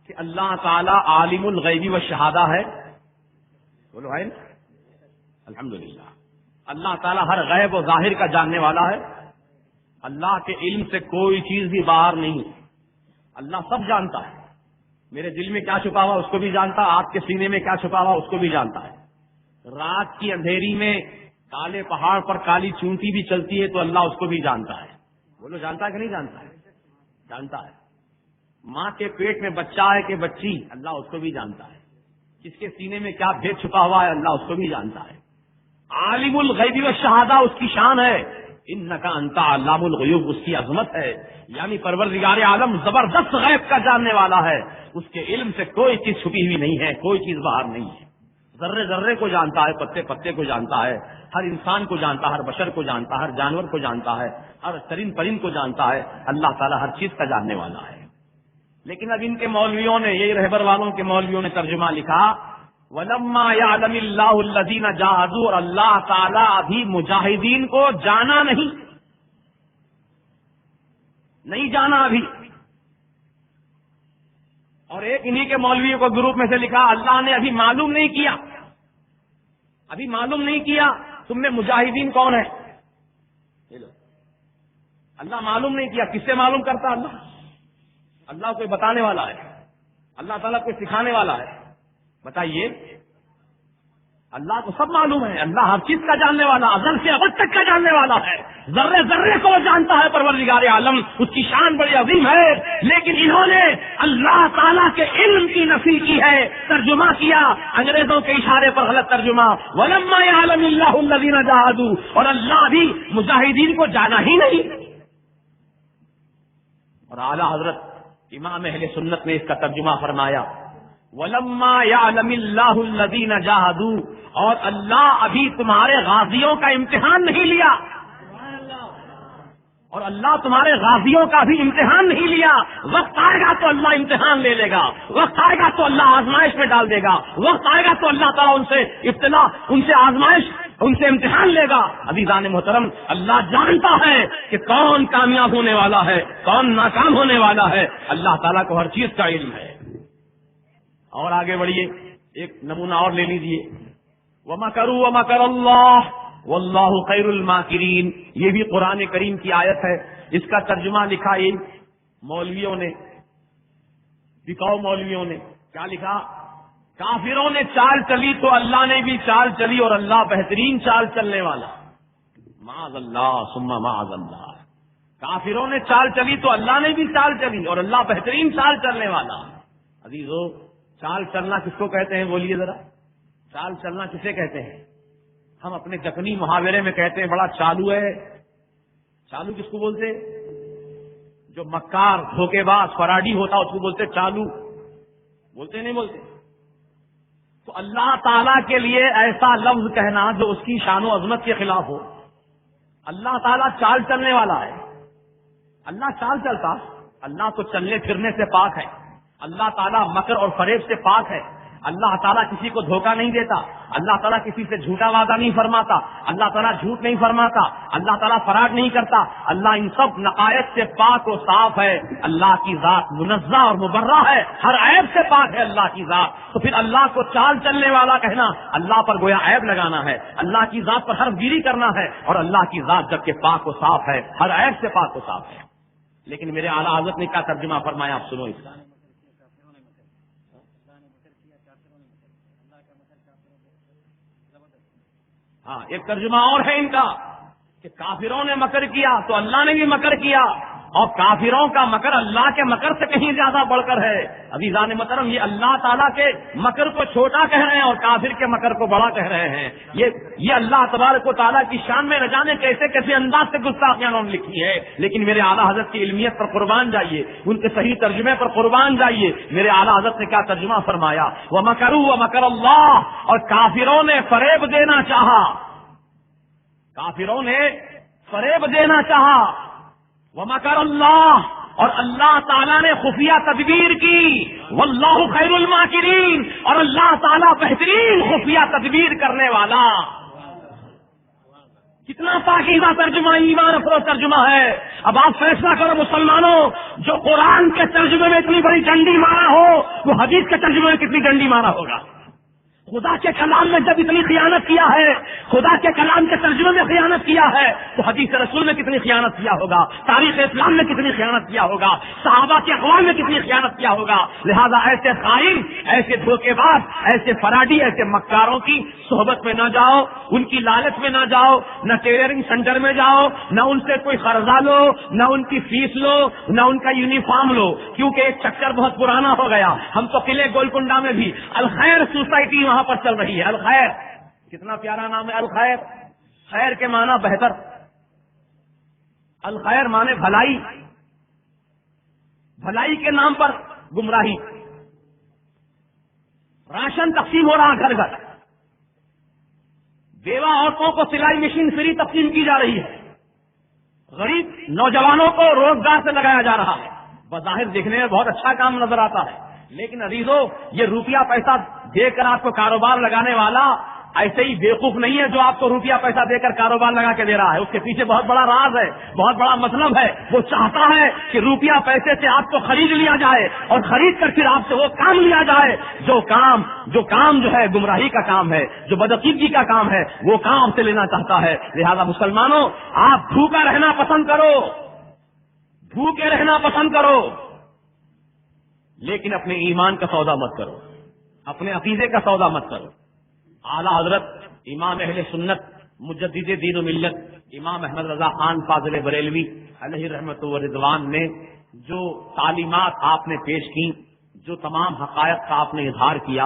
کہ اللہ تعالی عالم الغیب والشہادہ ہے؟ بولو ہے نا؟ الحمدللہ اللہ تعالی ہر غیب و ظاہر کا جاننے والا ہے. اللہ کے علم سے کوئی چیز بھی باہر نہیں. اللہ سب جانتا ہے. میرے دل میں کیا چھپا ہوا اس کو بھی جانتا، آپ کے سینے میں کیا چھپا ہوا اس کو بھی جانتا ہے. رات کی اندھیری میں کالے پہاڑ پر کالی چونٹی بھی چلتی ہے تو اللہ اس کو بھی جانتا ہے. بولو جانتا ہے کہ نہیں جانتا ہے؟ جانتا ہے. ماں کے پیٹ میں بچہ ہے کہ بچی، اللہ اس کو بھی جانتا ہے. کس کے سینے میں کیا بھید چھپا ہوا ہے اللہ اس کو بھی جانتا ہے. عالم الغیب والشہادہ اس کی شان ہے. انک انت علام الغیوب اس کی عظمت ہے. یعنی پروردگار عالم زبردست غیب کا جاننے والا ہے. اس کے علم سے کوئی چیز چھپی ہوئی نہیں ہے، کوئی چیز باہر نہیں ہے. ذرے ذرے کو جانتا ہے، پتے پتے کو جانتا ہے، ہر انسان کو جانتا ہے، ہر بشر کو جانتا ہے، ہر جانور کو جانتا ہے، ہر چرند پرند کو جانتا ہے. اللہ تعالیٰ ہر چیز کا جاننے والا ہے. لیکن اب ان کے مولویوں نے، یہی رہبر والوں کے مولویوں نے ترجمہ لکھا وَلَمَّا يَعْلَمِ اللَّهُ الَّذِينَ جَاهَدُوا. اور اللہ تعالیٰ ابھی مجاہدین کو جانا نہیں. نہیں جانا ابھی. اور ایک انہی کے مولویوں کو گروپ میں سے لکھا اللہ نے ابھی معلوم نہیں کیا, ابھی معلوم نہیں کیا تم میں مجاہدین کون ہے. اللہ معلوم نہیں کیا, کس سے معلوم کرتا اللہ؟ اللہ کوئی بتانے والا ہے, اللہ تعالیٰ کوئی سکھانے والا ہے. بتائیے, اللہ کو سب معلوم ہے, اللہ ہر چیز کا جاننے والا, ازل سے ابد تک کا جاننے والا ہے, ذرے ذرے کو جانتا ہے پروردگار عالم, اس کی شان بڑی عظیم ہے. لیکن انہوں نے اللہ تعالیٰ کے علم کی نفی کی ہے, ترجمہ کیا انگریزوں کے اشارے پر غلط ترجمہ, وَلَمَّا يَعْلَمِ اللَّهُ الَّذِينَ جَاهَدُوا, اور اللہ بھی مجاہدین کو جانا ہی نہیں. اور اعلیٰ حضرت امام اہل سنت نے اس کا ترجمہ فرمایا وَلَمَّا يَعْلَمِ اللَّهُ الَّذِينَ جَاهَدُوا, اور اللہ ابھی تمہارے غازیوں کا امتحان نہیں لیا, اور اللہ تمہارے غازیوں کا بھی امتحان نہیں لیا. وقت آئے گا تو اللہ امتحان لے لے گا, وقت آئے گا تو اللہ آزمائش میں ڈال دے گا, وقت آئے گا تو اللہ تعالیٰ ان سے ابتلا, ان سے آزمائش, ان سے امتحان لے گا. عزیزان محترم, اللہ جانتا ہے کہ کون کامیاب ہونے والا ہے, کون ناکام ہونے والا ہے. اللہ تعالیٰ کو ہر چیز کا علم ہے. اور آگے بڑھیے, ایک نمونہ اور لے لیجیے, وَمَكَرُوا وَمَكَرَ اللَّهُ وَاللَّهُ خَيْرُ الْمَاكِرِينَ. یہ بھی قرآن کریم کی آیت ہے. اس کا ترجمہ لکھا یہ مولویوں نے, بکاؤ مولویوں نے. کیا لکھا؟ کافروں نے چال چلی تو اللہ نے بھی چال چلی, اور اللہ بہترین چال چلنے والا. معاذ اللہ ثم معاذ اللہ. کافروں نے چال چلی تو اللہ نے بھی چال چلی, اور اللہ بہترین چال چلنے والا. عزیزو, چال چلنا کس کو کہتے ہیں بولیے ذرا؟ چال چلنا کسے کہتے ہیں؟ ہم اپنے دکنی محاورے میں کہتے ہیں بڑا چالو ہے. چالو کس کو بولتے؟ جو مکار, دھوکے باز, فراڈی ہوتا اس کو بولتے چالو. بولتے نہیں بولتے؟ تو اللہ تعالیٰ کے لیے ایسا لفظ کہنا جو اس کی شان و عظمت کے خلاف ہو. اللہ تعالیٰ چال چلنے والا ہے. اللہ چال چلتا, اللہ تو چلنے پھرنے سے پاک ہے. اللہ تعالیٰ مکر اور فریب سے پاک ہے. اللہ تعالیٰ کسی کو دھوکہ نہیں دیتا. اللہ تعالیٰ کسی سے جھوٹا وعدہ نہیں فرماتا. اللہ تعالیٰ جھوٹ نہیں فرماتا. اللہ تعالیٰ فراڈ نہیں کرتا. اللہ ان سب نقائص سے پاک و صاف ہے. اللہ کی ذات منزہ اور مبرہ ہے, ہر عیب سے پاک ہے اللہ کی ذات. تو پھر اللہ کو چال چلنے والا کہنا اللہ پر گویا عیب لگانا ہے, اللہ کی ذات پر حرف گیری کرنا ہے. اور اللہ کی ذات جبکہ پاک و صاف ہے, ہر عیب سے پاک و صاف ہے. لیکن میرے اعلیٰ حضرت نے کیا ترجمہ فرمایا, آپ سنو اس کا. ہاں, ایک ترجمہ اور ہے ان کا کہ کافروں نے مکر کیا تو اللہ نے بھی مکر کیا, اور کافروں کا مکر اللہ کے مکر سے کہیں زیادہ بڑھ کر ہے. عزیزان محترم, یہ اللہ تعالیٰ کے مکر کو چھوٹا کہہ رہے ہیں اور کافر کے مکر کو بڑا کہہ رہے ہیں. یہ اللہ تبارک و تعالیٰ کی شان میں نہ جانے کیسے کیسے انداز سے گستاخیاں انہوں نے لکھی ہے. لیکن میرے اعلیٰ حضرت کی علمیت پر قربان جائیے, ان کے صحیح ترجمے پر قربان جائیے. میرے اعلیٰ حضرت نے کیا ترجمہ فرمایا, وَمَكَرُوا وَمَكَرَ اللَّهُ, اور کافروں نے فریب دینا چاہا, کافروں نے فریب دینا چاہا. وَمَكَرَ اللَّهُ, اور اللہ تعالیٰ نے خفیہ تدبیر کی. وَاللَّهُ خَيْرُ الْمَاكِرِينَ, اور اللہ تعالیٰ بہترین خفیہ تدبیر کرنے والا. کتنا پاکیزہ ترجمہ, ایمان افروز ترجمہ ہے. اب آپ فیصلہ کرو مسلمانوں, جو قرآن کے ترجمے میں اتنی بڑی ڈنڈی مارا ہو وہ حدیث کے ترجمے میں کتنی ڈنڈی مارا ہوگا. خدا کے کلام میں جب اتنی خیانت کیا ہے, خدا کے کلام کے ترجمے میں خیانت کیا ہے, تو حدیث رسول میں کتنی خیانت کیا ہوگا, تاریخ اسلام میں کتنی خیانت کیا ہوگا, صحابہ کے اقوال میں کتنی خیانت کیا ہوگا. لہذا ایسے خائن, ایسے دھوکے باز, ایسے فراڈی, ایسے مکاروں کی صحبت میں نہ جاؤ, ان کی لالچ میں نہ جاؤ, نہ ٹیلرنگ سینٹر میں جاؤ, نہ ان سے کوئی قرضہ لو, نہ ان کی فیس لو, نہ ان کا یونیفارم لو, کیونکہ ایک چکر بہت پرانا ہو گیا. ہم تو قلعے گولکنڈا میں بھی الخیر سوسائٹی وہاں پر چل رہی ہے. الخیر, کتنا پیارا نام ہے الخیر. خیر کے معنی بہتر, الخیر معنی بھلائی, بھلائی کے نام پر گمراہی. راشن تقسیم ہو رہا گھر گھر, بیوہ عورتوں کو سلائی مشین فری تقسیم کی جا رہی ہے, غریب نوجوانوں کو روزگار سے لگایا جا رہا ہے. بظاہر دیکھنے میں بہت اچھا کام نظر آتا ہے, لیکن عزیزو, یہ روپیہ پیسہ دے کر آپ کو کاروبار لگانے والا ایسے ہی بیوقوف نہیں ہے جو آپ کو روپیہ پیسہ دے کر کاروبار لگا کے دے رہا ہے. اس کے پیچھے بہت بڑا راز ہے, بہت بڑا مطلب ہے. وہ چاہتا ہے کہ روپیہ پیسے سے آپ کو خرید لیا جائے اور خرید کر پھر آپ سے وہ کام لیا جائے جو کام جو ہے گمراہی کا کام ہے, جو بدعقیدگی کا کام ہے, وہ کام سے لینا چاہتا ہے. لہذا مسلمانوں, آپ بھوکا رہنا پسند کرو, بھوکے رہنا پسند کرو, لیکن اپنے ایمان کا سودا مت کرو, اپنے عقیدے کا سودا مت کرو. اعلیٰ حضرت امام اہل سنت مجدد دین و ملت امام احمد رضا خان فاضل بریلوی علیہ رحمت و رضوان نے جو تعلیمات آپ نے پیش کی, جو تمام حقائق کا آپ نے اظہار کیا,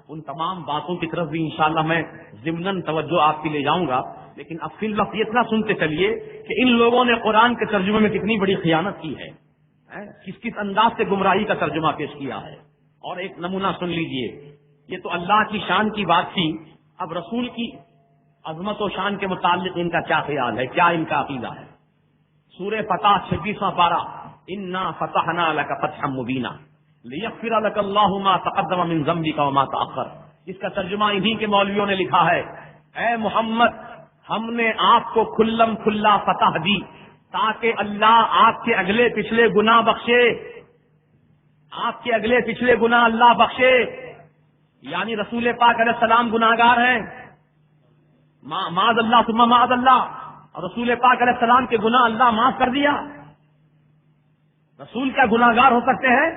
ان تمام باتوں کی طرف بھی انشاءاللہ میں ضمناً توجہ آپ کی لے جاؤں گا. لیکن اب فی الوقت اتنا سنتے چلیے کہ ان لوگوں نے قرآن کے ترجمے میں کتنی بڑی خیانت کی ہے, کس کس انداز سے گمراہی کا ترجمہ پیش کیا ہے. اور ایک نمونہ سن لیجئے. یہ تو اللہ کی شان کی بات تھی, اب رسول کی عظمت و شان کے متعلق ان کا کیا خیال ہے, کیا ان کا عقیدہ ہے. سورہ فتح 26واں پارہ, انا فتحنا لک فتحا مبینا لیغفر لک اللہ ما تقدم من ذنبک وما تأخر. اس کا ترجمہ انہی کے مولویوں نے لکھا ہے, اے محمد ہم نے آپ کو کھلم کھلا فتح دی تاکہ اللہ آپ کے اگلے پچھلے گناہ بخشے, آپ کے اگلے پچھلے گناہ اللہ بخشے. یعنی رسول پاک علیہ السلام گناہگار ہیں, معاذ اللہ ثم معاذ اللہ, اور رسول پاک علیہ السلام کے گناہ اللہ معاف کر دیا. رسول کیا گناہگار ہو سکتے ہیں؟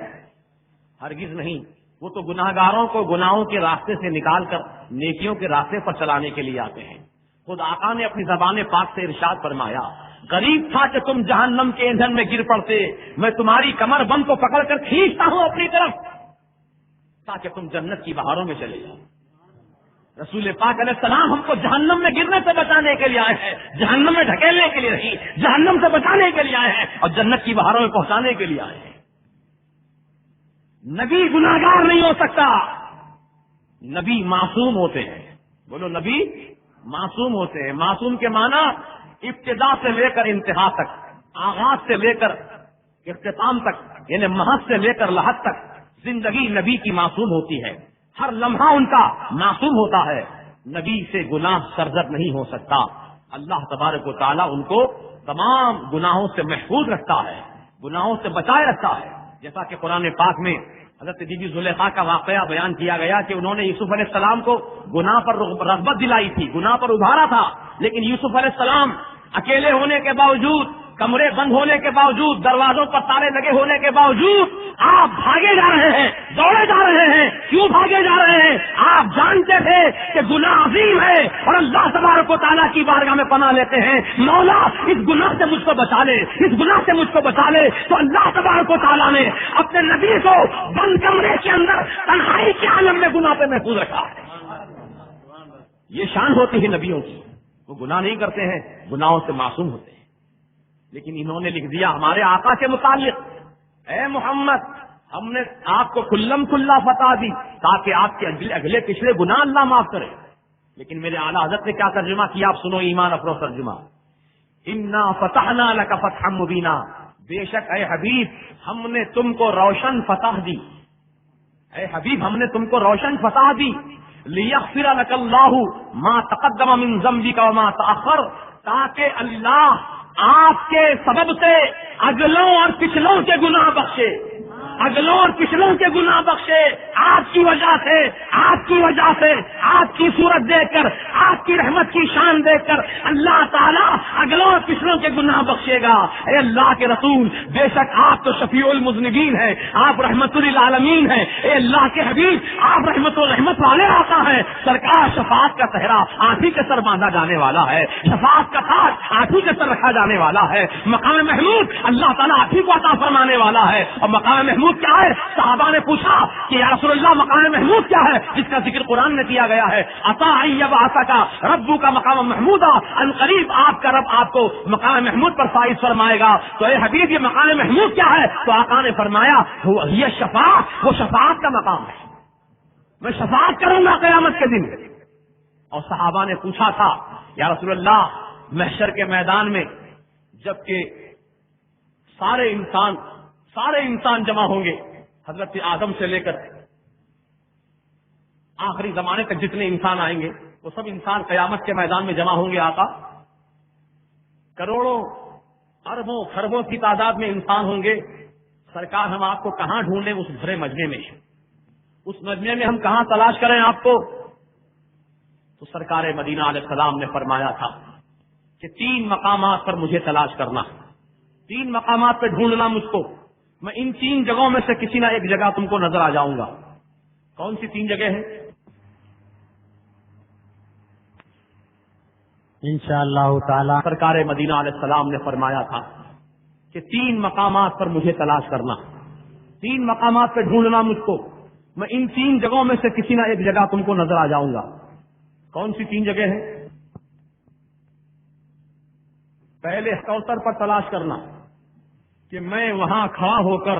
ہرگز نہیں. وہ تو گناہگاروں کو گناہوں کے راستے سے نکال کر نیکیوں کے راستے پر چلانے کے لیے آتے ہیں. خود آقا نے اپنی زبان پاک سے ارشاد فرمایا, غریب تھا کہ تم جہنم کے ایندھن میں گر پڑتے, میں تمہاری کمر بند کو پکڑ کر کھینچتا ہوں اپنی طرف تاکہ تم جنت کی بہاروں میں چلے جاؤ. رسول پاک علیہ السلام ہم کو جہنم میں گرنے سے بچانے کے لیے آئے ہیں, جہنم میں ڈھکیلنے کے لیے نہیں, جہنم سے بچانے کے لیے آئے ہیں اور جنت کی بہاروں میں پہنچانے کے لیے آئے ہیں. نبی گناہگار نہیں ہو سکتا, نبی معصوم ہوتے ہیں. بولو, نبی معصوم ہوتے ہیں. معصوم کے معنی ابتدا سے لے کر انتہا تک, آغاز سے لے کر اختتام تک, یعنی محض سے لے کر لحد تک زندگی نبی کی معصوم ہوتی ہے. ہر لمحہ ان کا معصوم ہوتا ہے. نبی سے گناہ سرزد نہیں ہو سکتا. اللہ تبارک و تعالیٰ ان کو تمام گناہوں سے محفوظ رکھتا ہے, گناہوں سے بچائے رکھتا ہے. جیسا کہ قرآن پاک میں حضرت بی بی زلیخا کا واقعہ بیان کیا گیا کہ انہوں نے یوسف علیہ السلام کو گناہ پر رغبت دلائی تھی, گناہ پر ابھارا تھا, لیکن یوسف علیہ السلام اکیلے ہونے کے باوجود, کمرے بند ہونے کے باوجود, دروازوں پر تالے لگے ہونے کے باوجود آپ بھاگے جا رہے ہیں, دوڑے جا رہے ہیں. کیوں بھاگے جا رہے ہیں؟ آپ جانتے تھے کہ گناہ عظیم ہے اور اللہ تبارک و تعالیٰ کی بارگاہ میں پناہ لیتے ہیں, مولا اس گناہ سے مجھ کو بچا لے, اس گناہ سے مجھ کو بچا لے. تو اللہ تبارک و تعالیٰ نے اپنے نبی کو بند کمرے کے اندر تنہائی کے عالم میں گناہ پہ محفوظ رکھا. یہ شان ہوتی ہے نبیوں کی, وہ گناہ نہیں کرتے ہیں, گناہوں سے معصوم ہوتے ہیں. لیکن انہوں نے لکھ دیا ہمارے آقا کے متعلق, اے محمد ہم نے آپ کو کھلم کھلا فتح دی تاکہ آپ کے اگلے پچھلے گناہ اللہ معاف کرے. لیکن میرے اعلیٰ حضرت نے کیا ترجمہ کیا, آپ سنو ایمان افروز ترجمہ, انا فتحنا لک فتحا مبینا, بے شک اے حبیب ہم نے تم کو روشن فتح دی, اے حبیب ہم نے تم کو روشن فتح دی. لیغفر لک اللہ ما تقدم من ذنبک وما تأخر, تاکہ اللہ آپ کے سبب سے اگلوں اور پچھلوں کے گناہ بخشے, اگلوں اور پچھلوں کے گناہ بخشے. آپ کی وجہ سے, آپ کی وجہ سے, آپ کی صورت دیکھ کر, آپ کی رحمت کی شان دیکھ کر اللہ تعالیٰ اگلوں اور پچھلوں کے گناہ بخشے گا. اے اللہ کے رسول, بے شک آپ تو شفیع المذنبین ہیں, آپ رحمت للعالمین ہیں. اے اللہ کے حبیب آپ رحمت والے آقا ہیں. سرکار شفاعت کا صحرا آپ ہی کے سر باندھا جانے والا ہے, شفاعت کا تاج آپ ہی کے سر رکھا جانے والا ہے. مقام محمود اللہ تعالیٰ آپ ہی کو عطا فرمانے والا ہے. اور مقام محمود کیا ہے؟ صحابہ نے پوچھا کہ یا رسول اللہ مقام محمود کیا ہے, جس کا ذکر قرآن میں کیا گیا ہے, عطا یبعثک کا ربو کا مقام محمود, ان قریب آپ کا رب آپ کو مقام محمود پر فائز فرمائے گا. تو اے حبیب یہ مقام محمود کیا ہے؟ تو آقا نے فرمایا یہ شفاعت, وہ شفاعت کا مقام ہے, میں شفاعت کروں گا قیامت کے دن. اور صحابہ نے پوچھا تھا یا رسول اللہ محشر کے میدان میں جبکہ سارے انسان جمع ہوں گے, حضرت آدم سے لے کر آخری زمانے تک جتنے انسان آئیں گے وہ سب انسان قیامت کے میدان میں جمع ہوں گے آقا. کروڑوں اربوں خربوں کی تعداد میں انسان ہوں گے. سرکار ہم آپ کو کہاں ڈھونڈیں اس بھرے مجمع میں؟ اس مجمع میں ہم کہاں تلاش کریں آپ کو؟ تو سرکار مدینہ علیہ السلام نے فرمایا تھا کہ 3 مقامات پر مجھے تلاش کرنا، 3 مقامات پہ ڈھونڈنا مجھ کو. میں ان 3 جگہوں میں سے کسی نہ ایک جگہ تم کو نظر آ جاؤں گا. کون سی 3 جگہ ہیں؟ انشاءاللہ تعالی سرکار مدینہ علیہ السلام نے فرمایا تھا کہ 3 مقامات پر مجھے تلاش کرنا، 3 مقامات پہ ڈھونڈنا مجھ کو. میں ان 3 جگہوں میں سے کسی نہ ایک جگہ تم کو نظر آ جاؤں گا. کون سی 3 جگہ ہیں؟ پہلے کوثر پر تلاش کرنا کہ میں وہاں کھڑا ہو کر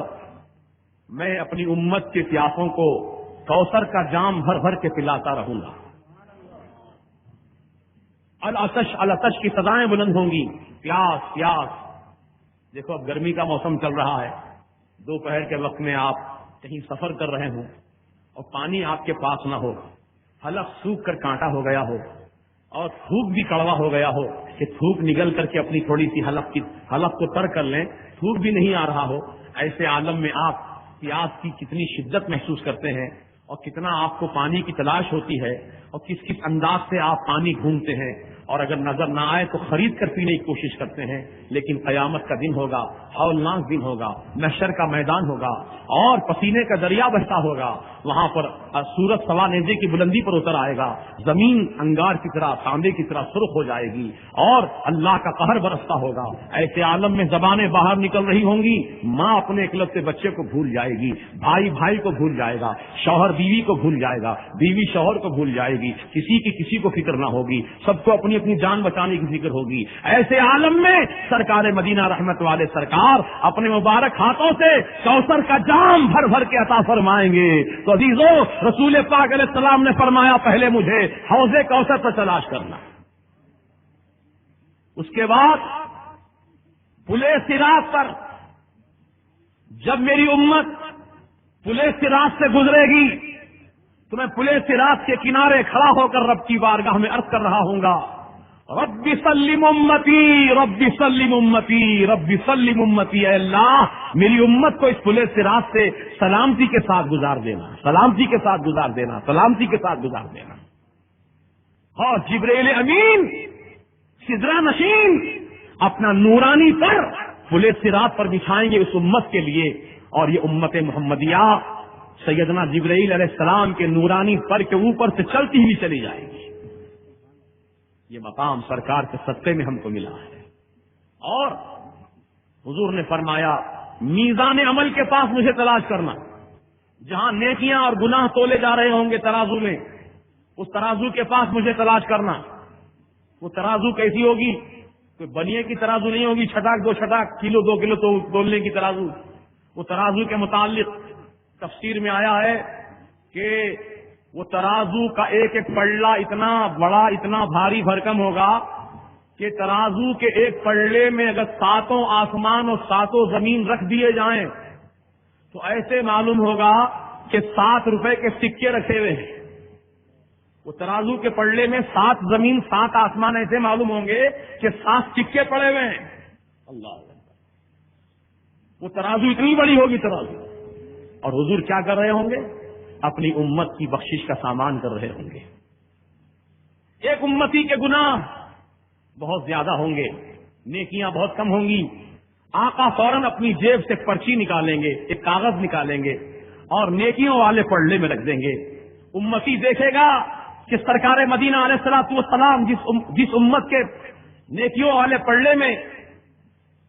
میں اپنی امت کے پیاسوں کو کوثر کا جام بھر بھر کے پلاتا رہوں گا. العطش العطش کی سزائیں بلند ہوں گی. پیاس پیاس. دیکھو اب گرمی کا موسم چل رہا ہے، دوپہر کے وقت میں آپ کہیں سفر کر رہے ہوں اور پانی آپ کے پاس نہ ہو، حلق سوکھ کر کانٹا ہو گیا ہو اور تھوک بھی کڑوا ہو گیا ہو کہ تھوک نگل کر کے اپنی تھوڑی سی حلق کو تر کر لیں، تھوک بھی نہیں آ رہا ہو. ایسے عالم میں آپ پیاس کی کتنی شدت محسوس کرتے ہیں اور کتنا آپ کو پانی کی تلاش ہوتی ہے اور کس کس انداز سے آپ پانی ڈھونڈتے ہیں، اور اگر نظر نہ آئے تو خرید کر پینے کی کوشش کرتے ہیں. لیکن قیامت کا دن ہوگا، ہولناک دن ہوگا، محشر کا میدان ہوگا اور پسینے کا دریا بہتا ہوگا. وہاں پر سورج سوا نیزے کی بلندی پر اتر آئے گا، زمین انگار کی طرح تانبے کی طرح سرخ ہو جائے گی اور اللہ کا قہر برستا ہوگا. ایسے عالم میں زبانیں باہر نکل رہی ہوں گی. ماں اپنے اکلوتے بچے کو بھول جائے گی، بھائی بھائی کو بھول جائے گا، شوہر بیوی کو بھول جائے گا، بیوی شوہر کو بھول جائے گی. کسی کی کسی کو فکر نہ ہوگی، سب کو اپنی اپنی جان بچانے کی فکر ہوگی. ایسے عالم میں سرکار مدینہ رحمت والے سرکار اپنے مبارک ہاتھوں سے کوثر کا جام بھر بھر کے عطا فرمائیں گے. تو عزیزو، رسول پاک علیہ السلام نے فرمایا پہلے مجھے حوض کوثر پر تلاش کرنا. اس کے بعد پلے صراط پر جب میری امت پلے صراط سے گزرے گی تو میں پلے صراط کے کنارے کھڑا ہو کر رب کی بارگاہ میں عرض کر رہا ہوں گا، رب سلم امتی، رب سلم امتی، رب سلم امتی. اے اللہ میری امت کو اس پلے صراط سے سلامتی کے ساتھ گزار دینا، سلامتی کے ساتھ گزار دینا، سلامتی کے ساتھ گزار دینا. اور جبریل امین سدرہ نشین اپنا نورانی پر پلے صراط پر بچھائیں گے اس امت کے لیے، اور یہ امت محمدیہ سیدنا جبرائیل علیہ السلام کے نورانی پر کے اوپر سے چلتی ہوئی چلی جائے گی. یہ مقام سرکار کے صدقے میں ہم کو ملا ہے. اور حضور نے فرمایا میزان عمل کے پاس مجھے تلاش کرنا، جہاں نیکیاں اور گناہ تولے جا رہے ہوں گے ترازو میں، اس ترازو کے پاس مجھے تلاش کرنا. وہ ترازو کیسی ہوگی؟ کوئی بنیے کی ترازو نہیں ہوگی، چھٹاک 2 چھٹاک، کلو 2 کلو تو تولنے کی ترازو. وہ ترازو کے متعلق تفسیر میں آیا ہے کہ وہ ترازو کا ایک ایک پلڑا اتنا بڑا، اتنا بھاری بھرکم ہوگا کہ ترازو کے ایک پلڑے میں اگر 7 آسمان اور 7 زمین رکھ دیے جائیں تو ایسے معلوم ہوگا کہ 7 روپے کے سکے رکھے ہوئے ہیں. وہ ترازو کے پلڑے میں 7 زمین 7 آسمان ایسے معلوم ہوں گے کہ 7 سکے پڑے ہوئے ہیں. اللہ، وہ ترازو اتنی بڑی ہوگی ترازو. اور حضور کیا کر رہے ہوں گے؟ اپنی امت کی بخشش کا سامان کر رہے ہوں گے. ایک امتی کے گناہ بہت زیادہ ہوں گے، نیکیاں بہت کم ہوں گی. آقا فوراً اپنی جیب سے پرچی نکالیں گے، ایک کاغذ نکالیں گے اور نیکیوں والے پلڑے میں رکھ دیں گے. امتی دیکھے گا کہ سرکار مدینہ علیہ الصلوۃ والسلام جس امت کے نیکیوں والے پلڑے میں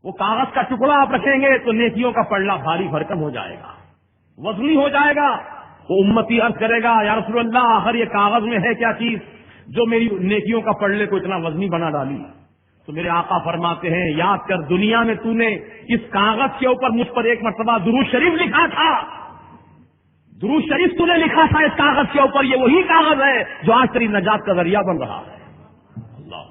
وہ کاغذ کا ٹکڑا آپ رکھیں گے تو نیکیوں کا پلڑا بھاری بھرکم ہو جائے گا، وزنی ہو جائے گا. وہ امتی عرض کرے گا یا رسول اللہ آخر یہ کاغذ میں ہے کیا چیز جو میری نیکیوں کا پلڑے کو اتنا وزنی بنا ڈالی؟ تو میرے آقا فرماتے ہیں یاد کر دنیا میں تو نے اس کاغذ کے اوپر مجھ پر ایک مرتبہ درود شریف لکھا تھا، درود شریف تو نے لکھا تھا اس کاغذ کے اوپر، یہ وہی کاغذ ہے جو آج تیری نجات کا ذریعہ بن رہا ہے. اللہ،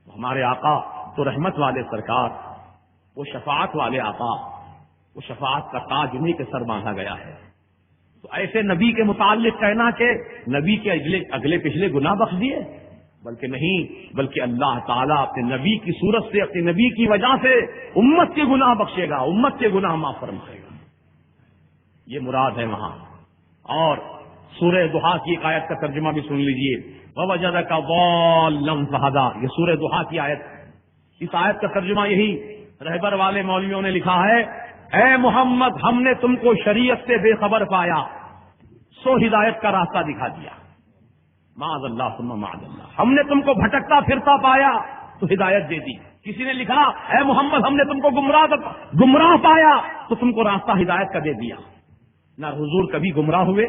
ہمارے آقا تو رحمت والے سرکار، وہ شفاعت والے آقا، وہ شفاعت کا تاج انہیں کے سر باندھا گیا ہے. تو ایسے نبی کے متعلق کہنا کہ نبی کے اگلے پچھلے گناہ بخش دیے، بلکہ نہیں، بلکہ اللہ تعالیٰ اپنے نبی کی صورت سے، اپنے نبی کی وجہ سے امت کے گناہ بخشے گا، امت کے گناہ معاف فرمائے گا، یہ مراد ہے وہاں۔ اور سورہ ضحیٰ کی ایک آیت کا ترجمہ بھی سن لیجئے، وَوَجَدَكَ ضَالًّا فَهَدَىٰ، یہ سورہ ضحیٰ کی آیت۔ اس آیت کا ترجمہ یہی رہبر والے مولویوں نے لکھا ہے، اے محمد ہم نے تم کو شریعت سے بے خبر پایا سو ہدایت کا راستہ دکھا دیا، معاذ اللہ ثم معاذ اللہ، ہم نے تم کو بھٹکتا پھرتا پایا تو ہدایت دے دی۔ کسی نے لکھا اے محمد ہم نے تم کو گمراہ پایا تو تم کو راستہ ہدایت کا دے دیا۔ نہ حضور کبھی گمراہ ہوئے،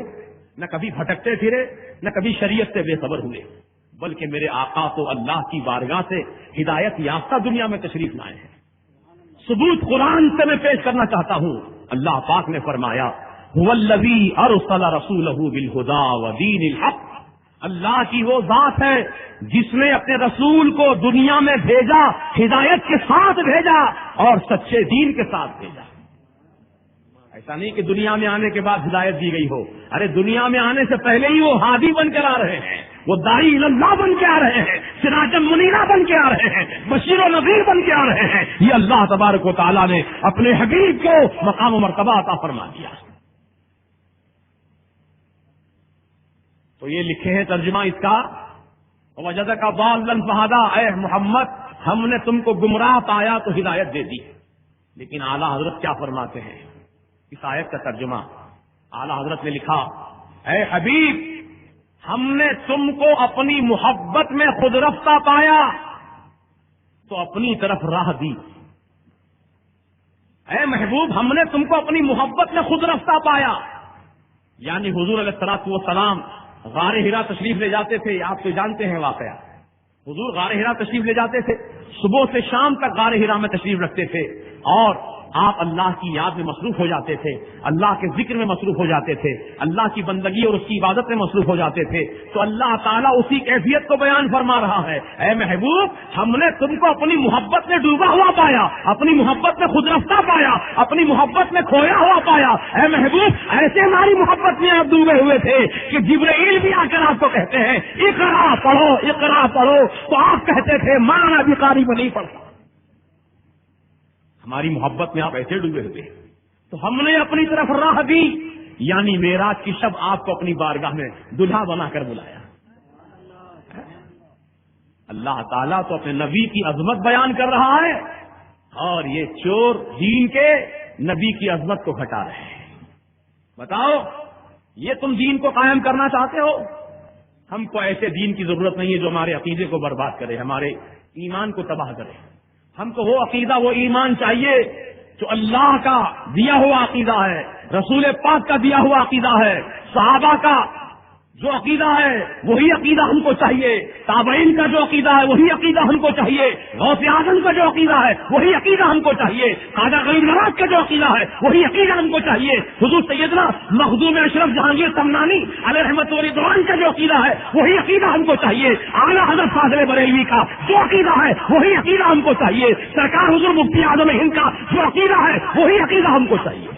نہ کبھی بھٹکتے پھرے، نہ کبھی شریعت سے بے خبر ہوئے، بلکہ میرے آقا تو اللہ کی بارگاہ سے ہدایت یافتہ دنیا میں تشریف لائے ہیں۔ ثبوت قرآن سے میں پیش کرنا چاہتا ہوں، اللہ پاک نے فرمایا هو الذی ارسل رسولہ بالہدی ودین الحق، اللہ کی وہ ذات ہے جس نے اپنے رسول کو دنیا میں بھیجا، ہدایت کے ساتھ بھیجا اور سچے دین کے ساتھ بھیجا۔ ایسا نہیں کہ دنیا میں آنے کے بعد ہدایت دی گئی ہو، ارے دنیا میں آنے سے پہلے ہی وہ ہادی بن کر آ رہے ہیں، وہ داعی اللہ بن کے آ رہے ہیں، سراجا منیرہ بن کے آ رہے ہیں، بشیر و نذیر بن کے آ رہے ہیں۔ یہ اللہ تبارک و تعالیٰ نے اپنے حبیب کو مقام و مرتبہ عطا فرما دیا۔ تو یہ لکھے ہیں ترجمہ اس کا، وَوَجَدَكَ ضَالًّا فَهَدَىٰ، اے محمد ہم نے تم کو گمراہ پایا تو ہدایت دے دی۔ لیکن اعلیٰ حضرت کیا فرماتے ہیں اس آیت کا ترجمہ؟ اعلیٰ حضرت نے لکھا، اے حبیب ہم نے تم کو اپنی محبت میں خود رفتہ پایا تو اپنی طرف راہ دی۔ اے محبوب ہم نے تم کو اپنی محبت میں خود رفتہ پایا، یعنی حضور علیہ الصلوۃ والسلام غار حرا تشریف لے جاتے تھے، آپ تو جانتے ہیں واقعہ، حضور غار حرا تشریف لے جاتے تھے، صبح سے شام تک غار حرا میں تشریف رکھتے تھے اور آپ اللہ کی یاد میں مصروف ہو جاتے تھے، اللہ کے ذکر میں مصروف ہو جاتے تھے، اللہ کی بندگی اور اس کی عبادت میں مصروف ہو جاتے تھے۔ تو اللہ تعالیٰ اسی کیفیت کو بیان فرما رہا ہے، اے محبوب ہم نے تم کو اپنی محبت میں ڈوبا ہوا پایا، اپنی محبت میں خود رفتہ پایا، اپنی محبت میں کھویا ہوا پایا۔ اے محبوب ایسے ہماری محبت میں آپ ڈوبے ہوئے تھے کہ جبرائیل بھی آ کر آپ کو کہتے ہیں اقرا پڑھو اقرا پڑھو، تو آپ کہتے تھے مانا بھی قاری میں نہیں پڑھتا۔ ہماری محبت میں آپ ایسے ڈوبے ہوئے، تو ہم نے اپنی طرف راہ دی، یعنی معراج کی شب آپ کو اپنی بارگاہ میں دلہا بنا کر بلایا۔ اللہ تعالیٰ تو اپنے نبی کی عظمت بیان کر رہا ہے اور یہ چور دین کے نبی کی عظمت کو گھٹا رہے ہیں۔ بتاؤ یہ تم دین کو قائم کرنا چاہتے ہو؟ ہم کو ایسے دین کی ضرورت نہیں ہے جو ہمارے عقیدے کو برباد کرے، ہمارے ایمان کو تباہ کرے۔ ہم کو وہ عقیدہ وہ ایمان چاہیے جو اللہ کا دیا ہوا عقیدہ ہے، رسول پاک کا دیا ہوا عقیدہ ہے، صحابہ کا جو عقیدہ ہے وہی عقیدہ ہم کو چاہیے، تابعین کا جو عقیدہ ہے وہی عقیدہ ہم کو چاہیے، غوث اعظم کا جو عقیدہ ہے وہی عقیدہ ہم کو چاہیے، خواجہ غریب نواز کا جو عقیدہ ہے وہی عقیدہ ہم کو چاہیے، حضور سیدنا مخدوم اشرف جہانگیر سمنانی علیہ رحمت و رضوان کا جو عقیدہ ہے وہی عقیدہ ہم کو چاہیے، اعلیٰ حضرت فاضل بریلوی کا جو عقیدہ ہے وہی عقیدہ ہم کو چاہیے، سرکار حضور مفتی اعظم ہند کا جو عقیدہ ہے وہی عقیدہ ہم کو چاہیے۔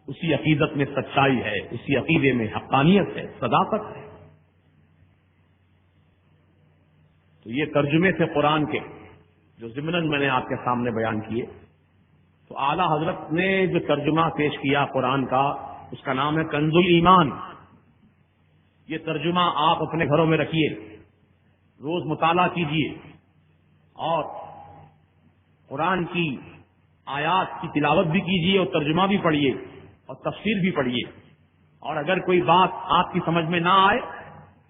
اسی عقیدت میں سچائی ہے، اسی عقیدے میں حقانیت ہے، صداقت ہے۔ تو یہ ترجمے تھے قرآن کے جو ضمناً میں نے آپ کے سامنے بیان کیے۔ تو اعلیٰ حضرت نے جو ترجمہ پیش کیا قرآن کا اس کا نام ہے کنز الایمان۔ یہ ترجمہ آپ اپنے گھروں میں رکھیے، روز مطالعہ کیجیے اور قرآن کی آیات کی تلاوت بھی کیجیے اور ترجمہ بھی پڑھیے اور تفسیر بھی پڑھیے، اور اگر کوئی بات آپ کی سمجھ میں نہ آئے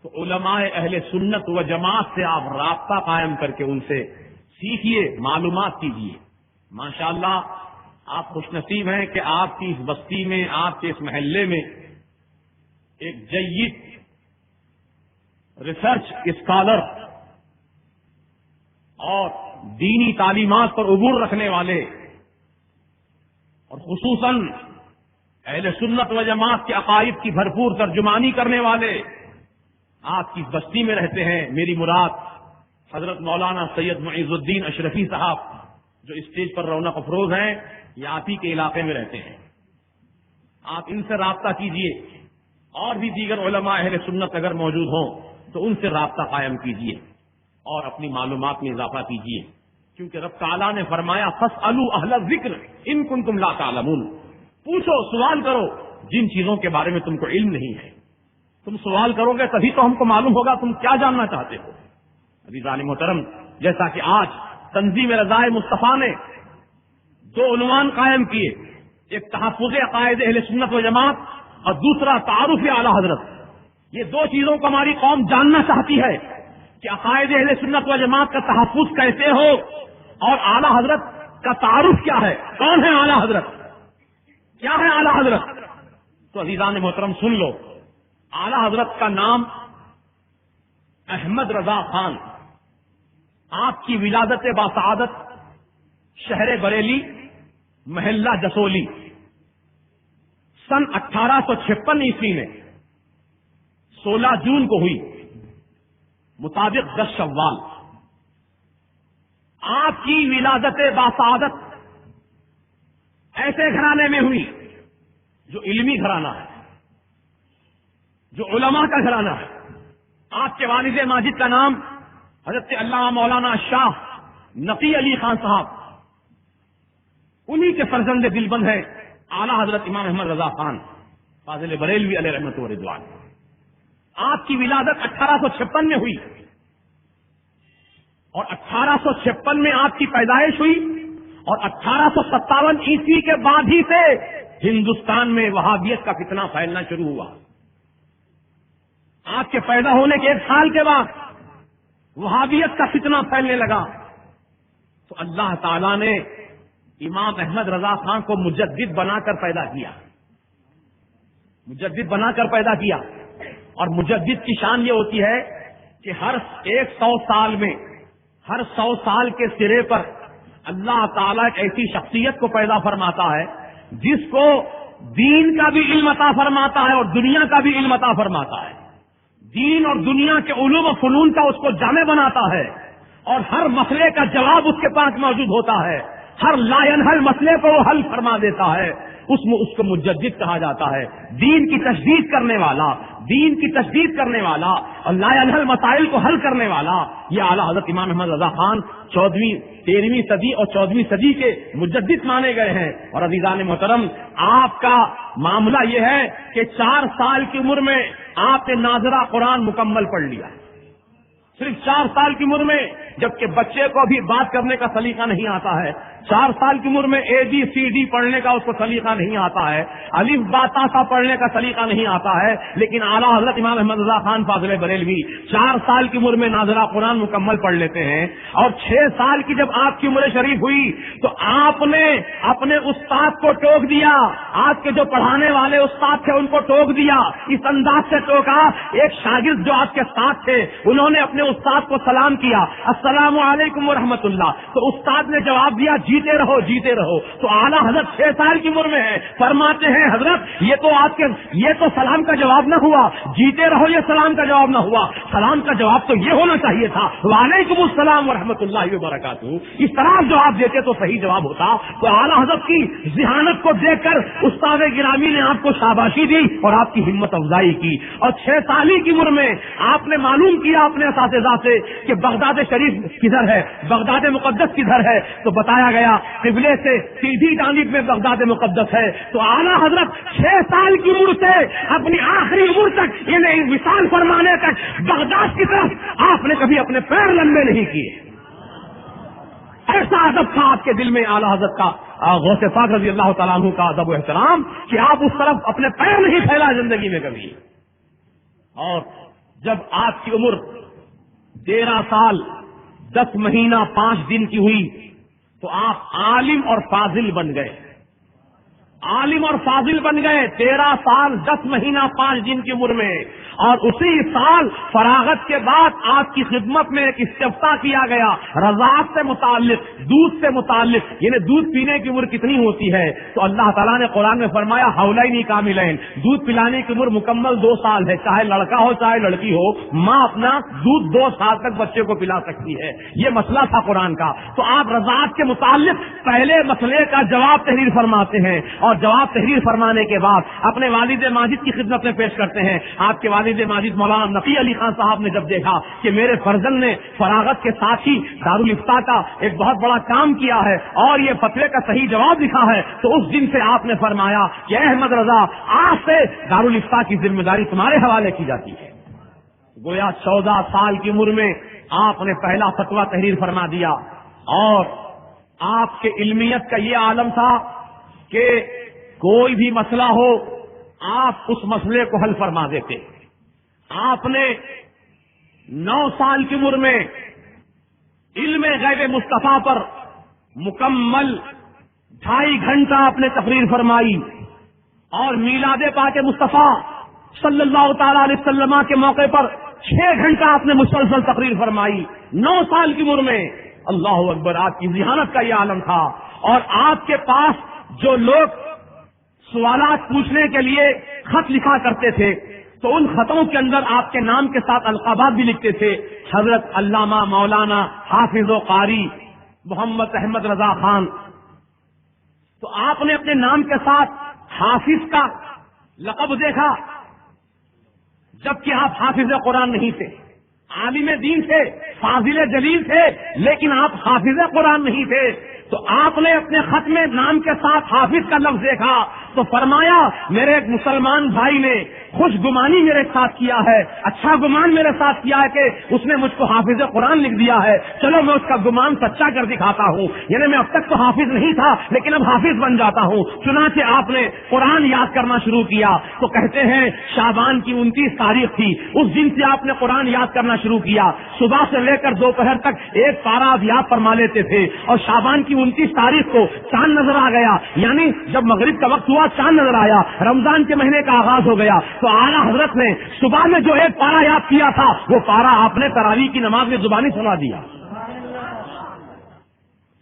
تو علماء اہل سنت و جماعت سے آپ رابطہ قائم کر کے ان سے سیکھیے، معلومات کیجیے۔ ماشاءاللہ آپ خوش نصیب ہیں کہ آپ کی اس بستی میں، آپ کے اس محلے میں ایک جید ریسرچ اسکالر اور دینی تعلیمات پر عبور رکھنے والے اور خصوصاً اہل سنت و جماعت کے عقائد کی بھرپور ترجمانی کرنے والے آپ کی بستی میں رہتے ہیں۔ میری مراد حضرت مولانا سید معیز الدین اشرفی صاحب جو اسٹیج پر رونق افروز ہیں، یہ آپ ہی کے علاقے میں رہتے ہیں۔ آپ ان سے رابطہ کیجئے، اور بھی دیگر علماء اہل سنت اگر موجود ہوں تو ان سے رابطہ قائم کیجئے اور اپنی معلومات میں اضافہ کیجئے، کیونکہ رب تعالیٰ نے فرمایا فاسألوا اہل الذکر ان کنتم لا تعلمون، پوچھو، سوال کرو جن چیزوں کے بارے میں تم کو علم نہیں ہے۔ تم سوال کرو گے تبھی تو ہم کو معلوم ہوگا تم کیا جاننا چاہتے ہو۔ عزیزان محترم، جیسا کہ آج تنظیم رضائے مصطفیٰ نے 2 عنوان قائم کیے، ایک تحفظ عقائد اہل سنت و جماعت اور دوسرا تعارف اعلی حضرت، یہ 2 چیزوں کو ہماری قوم جاننا چاہتی ہے کہ عقائد اہل سنت و جماعت کا تحفظ کیسے ہو اور اعلی حضرت کا تعارف کیا ہے، کون ہے اعلی حضرت، کیا ہے اعلی حضرت۔ تو عزیزان محترم سن لو، اعلی حضرت کا نام احمد رضا خان، آپ کی ولادت باسعادت شہر بریلی محلہ جسولی سن 1856 عیسوی میں 16 جون کو ہوئی، مطابق 10 شوال۔ آپ کی ولادت باسعادت ایسے گھرانے میں ہوئی جو علمی گھرانہ ہے، جو علماء کا گھرانہ ہے۔ آپ کے والد ماجد کا نام حضرت علامہ مولانا شاہ نقی علی خان صاحب، انہی کے فرزند دلبند ہے اعلی حضرت امام احمد رضا خان فاضل بریلوی علیہ رحمت و رضوان۔ آپ کی ولادت 1856 میں ہوئی اور 1856 میں آپ کی پیدائش ہوئی اور 1857 عیسوی کے بعد ہی سے ہندوستان میں وہابیت کا فتنہ پھیلنا شروع ہوا۔ آپ کے پیدا ہونے کے 1 سال کے بعد وہابیت کا فتنہ پھیلنے لگا، تو اللہ تعالی نے امام احمد رضا خان کو مجدد بنا کر پیدا کیا، مجدد بنا کر پیدا کیا۔ اور مجدد کی شان یہ ہوتی ہے کہ ہر 100 سال میں، ہر 100 سال کے سرے پر اللہ تعالیٰ ایک ایسی شخصیت کو پیدا فرماتا ہے جس کو دین کا بھی علم عطا فرماتا ہے اور دنیا کا بھی علم عطا فرماتا ہے، دین اور دنیا کے علوم و فنون کا اس کو جامع بناتا ہے، اور ہر مسئلے کا جواب اس کے پاس موجود ہوتا ہے، ہر لا ینحل مسئلے کو وہ حل فرما دیتا ہے، اس کو مجدد کہا جاتا ہے۔ دین کی تجدید کرنے والا، دین کی تجدید کرنے والا اور لا ینحل مسائل کو حل کرنے والا، یہ اعلیٰ حضرت امام احمد رضا خان 13ویں صدی اور 14ویں صدی کے مجدد مانے گئے ہیں۔ اور عزیزان محترم، آپ کا معاملہ یہ ہے کہ 4 سال کی عمر میں آپ نے ناظرہ قرآن مکمل پڑھ لیا، صرف 4 سال کی عمر میں، جبکہ بچے کو ابھی بات کرنے کا سلیقہ نہیں آتا ہے۔ 4 سال کی عمر میں ABCD پڑھنے کا اس کو سلیقہ نہیں آتا ہے، الف با تا سا پڑھنے کا سلیقہ نہیں آتا ہے، لیکن اعلیٰ حضرت امام احمد رضا خان فاضل بریلوی 4 سال کی عمر میں ناظرہ قرآن مکمل پڑھ لیتے ہیں۔ اور 6 سال کی جب آپ کی عمر شریف ہوئی تو آپ نے اپنے استاد کو ٹوک دیا، آپ کے جو پڑھانے والے استاد تھے ان کو ٹوک دیا، اس انداز سے ٹوکا، ایک شاگرد جو آپ کے ساتھ تھے انہوں نے اپنے استاد کو سلام کیا، السلام علیکم ورحمۃ اللہ، تو استاد نے جواب دیا جیتے رہو جیتے رہو۔ تو اعلیٰ حضرت 6 سال کی عمر میں ہے، فرماتے ہیں حضرت یہ تو سلام کا جواب نہ ہوا، جیتے رہو یہ سلام کا جواب نہ ہوا، سلام کا جواب تو یہ ہونا چاہیے تھا وعلیکم السلام ورحمۃ اللہ وبرکاتہ، اس طرح جواب دیتے تو صحیح جواب ہوتا۔ تو اعلیٰ حضرت کی ذہانت کو دیکھ کر استاد گرامی نے آپ کو شاباشی دی اور آپ کی ہمت افزائی کی، اور 6 سال کی عمر میں آپ نے معلوم کیا اپنے اساتذہ سے کہ بغداد شریف کدھر ہے، بغداد مقدس کدھر ہے، تو بتایا گیا قبلے سے سیدھی جانب میں بغداد مقدس ہے۔ تو اعلیٰ حضرت 6 سال کی عمر سے اپنی آخری عمر تک، یعنی وصال فرمانے تک، بغداد کی طرف آپ نے کبھی اپنے پیر لمبے نہیں کیے۔ ایسا ادب تھا آپ کے دل میں اعلیٰ حضرت کا، غوث پاک رضی اللہ تعالیٰ عنہ کا ادب و احترام، کہ آپ اس طرف اپنے پیر نہیں پھیلا زندگی میں کبھی۔ اور جب آپ کی عمر 13 سال 10 مہینہ 5 دن کی ہوئی تو آپ عالم اور فاضل بن گئے، عالم اور فاضل بن گئے 13 سال 10 مہینہ 5 دن کی عمر میں۔ اور اسی سال فراغت کے بعد آپ کی خدمت میں ایک استفتاء کیا گیا رضاعت سے متعلق، دودھ سے متعلق، یعنی دودھ پینے کی عمر کتنی ہوتی ہے، تو اللہ تعالیٰ نے قرآن میں فرمایا حولین کاملین، دودھ پلانے کی عمر مکمل 2 سال ہے، چاہے لڑکا ہو چاہے لڑکی ہو، ماں اپنا دودھ 2 سال تک بچے کو پلا سکتی ہے، یہ مسئلہ تھا قرآن کا۔ تو آپ رضاعت کے متعلق پہلے مسئلے کا جواب تحریر فرماتے ہیں اور جواب تحریر فرمانے کے بعد اپنے والد ماجد کی خدمت میں پیش کرتے ہیں. آپ کے والد ماجد مولانا نقی علی خان صاحب نے جب دیکھا کہ میرے فرزند نے فراغت کے ساتھ ہی دارالافتاء کا ایک بہت بڑا کام کیا ہے اور یہ فتوے کا صحیح جواب لکھا ہے, تو اس دن سے آپ نے فرمایا کہ احمد رضا, آج سے دارالافتاء کی ذمہ داری تمہارے حوالے کی جاتی ہے. گویا 14 سال کی عمر میں آپ نے پہلا فتویٰ تحریر فرما دیا, اور آپ کے علمیت کا یہ عالم تھا کہ کوئی بھی مسئلہ ہو آپ اس مسئلے کو حل فرما دیتے. آپ نے 9 سال کی عمر میں علم غیب مصطفیٰ پر مکمل 2.5 گھنٹہ آپ نے تقریر فرمائی, اور میلاد پاک مصطفیٰ صلی اللہ تعالی علیہ وسلم کے موقع پر 6 گھنٹہ آپ نے مسلسل تقریر فرمائی 9 سال کی عمر میں. اللہ اکبر, آپ کی ذہانت کا یہ عالم تھا. اور آپ کے پاس جو لوگ سوالات پوچھنے کے لیے خط لکھا کرتے تھے تو ان خطوں کے اندر آپ کے نام کے ساتھ القابات بھی لکھتے تھے, حضرت علامہ مولانا حافظ و قاری محمد احمد رضا خان. تو آپ نے اپنے نام کے ساتھ حافظ کا لقب دیکھا, جبکہ آپ حافظ قرآن نہیں تھے, عالم دین تھے, فاضل جلیل تھے, لیکن آپ حافظ قرآن نہیں تھے. تو آپ نے اپنے خط میں نام کے ساتھ حافظ کا لفظ دیکھا تو فرمایا میرے ایک مسلمان بھائی نے خوش گمانی میرے ساتھ کیا ہے, اچھا گمان میرے ساتھ کیا ہے کہ اس نے مجھ کو حافظ قرآن لکھ دیا ہے, چلو میں اس کا گمان سچا کر دکھاتا ہوں. یعنی میں اب تک تو حافظ نہیں تھا لیکن اب حافظ بن جاتا ہوں. چنانچہ آپ نے قرآن یاد کرنا شروع کیا. تو کہتے ہیں شعبان کی 29 تاریخ تھی, اس دن سے آپ نے قرآن یاد کرنا شروع کیا. صبح سے لے کر دوپہر تک ایک پارا آپ یاد فرما لیتے تھے, اور شعبان کی 29 تاریخ کو چاند نظر آ گیا, یعنی جب مغرب کا وقت ہوا چاند نظر آیا, رمضان کے مہینے کا آغاز ہو گیا. تو اعلیٰ حضرت نے صبح میں جو ایک پارا یاد کیا تھا وہ پارا آپ نے تراویح کی نماز میں زبانی سنا دیا.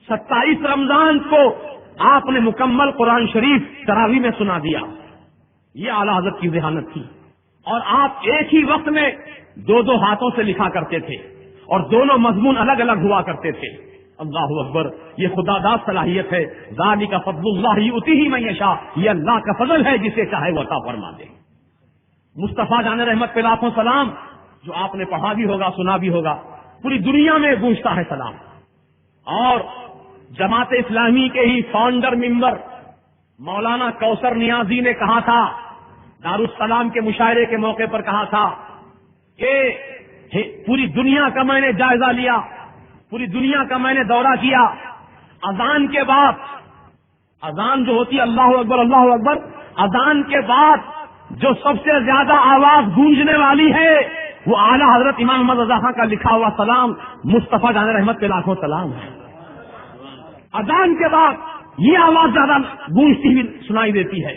27 رمضان کو آپ نے مکمل قرآن شریف تراویح میں سنا دیا. یہ اعلیٰ حضرت کی ذہانت تھی. اور آپ ایک ہی وقت میں 2 ہاتھوں سے لکھا کرتے تھے, اور دونوں مضمون الگ الگ ہوا کرتے تھے. اللہ اکبر, یہ خدا داد صلاحیت ہے. ذالک فضل اللہ یؤتیہ من یشاء, یہ اللہ کا فضل ہے جسے چاہے وہ عطا فرما دے. مصطفیٰ جان رحمت پہ لاکھوں سلام, جو آپ نے پڑھا بھی ہوگا سنا بھی ہوگا, پوری دنیا میں گونجتا ہے سلام. اور جماعت اسلامی کے ہی فاؤنڈر ممبر مولانا کوثر نیازی نے کہا تھا, دارالسلام کے مشاعرے کے موقع پر کہا تھا کہ پوری دنیا کا میں نے جائزہ لیا, پوری دنیا کا میں نے دورہ کیا. اذان کے بعد, اذان جو ہوتی ہے اللہ اکبر اللہ اکبر, اذان کے بعد جو سب سے زیادہ آواز گونجنے والی ہے وہ اعلیٰ حضرت امام محمد رضا خان کا لکھا ہوا سلام مصطفیٰ جان رحمت پہ لاکھوں سلام ہے. اذان کے بعد یہ آواز زیادہ گونجتی ہوئی سنائی دیتی ہے.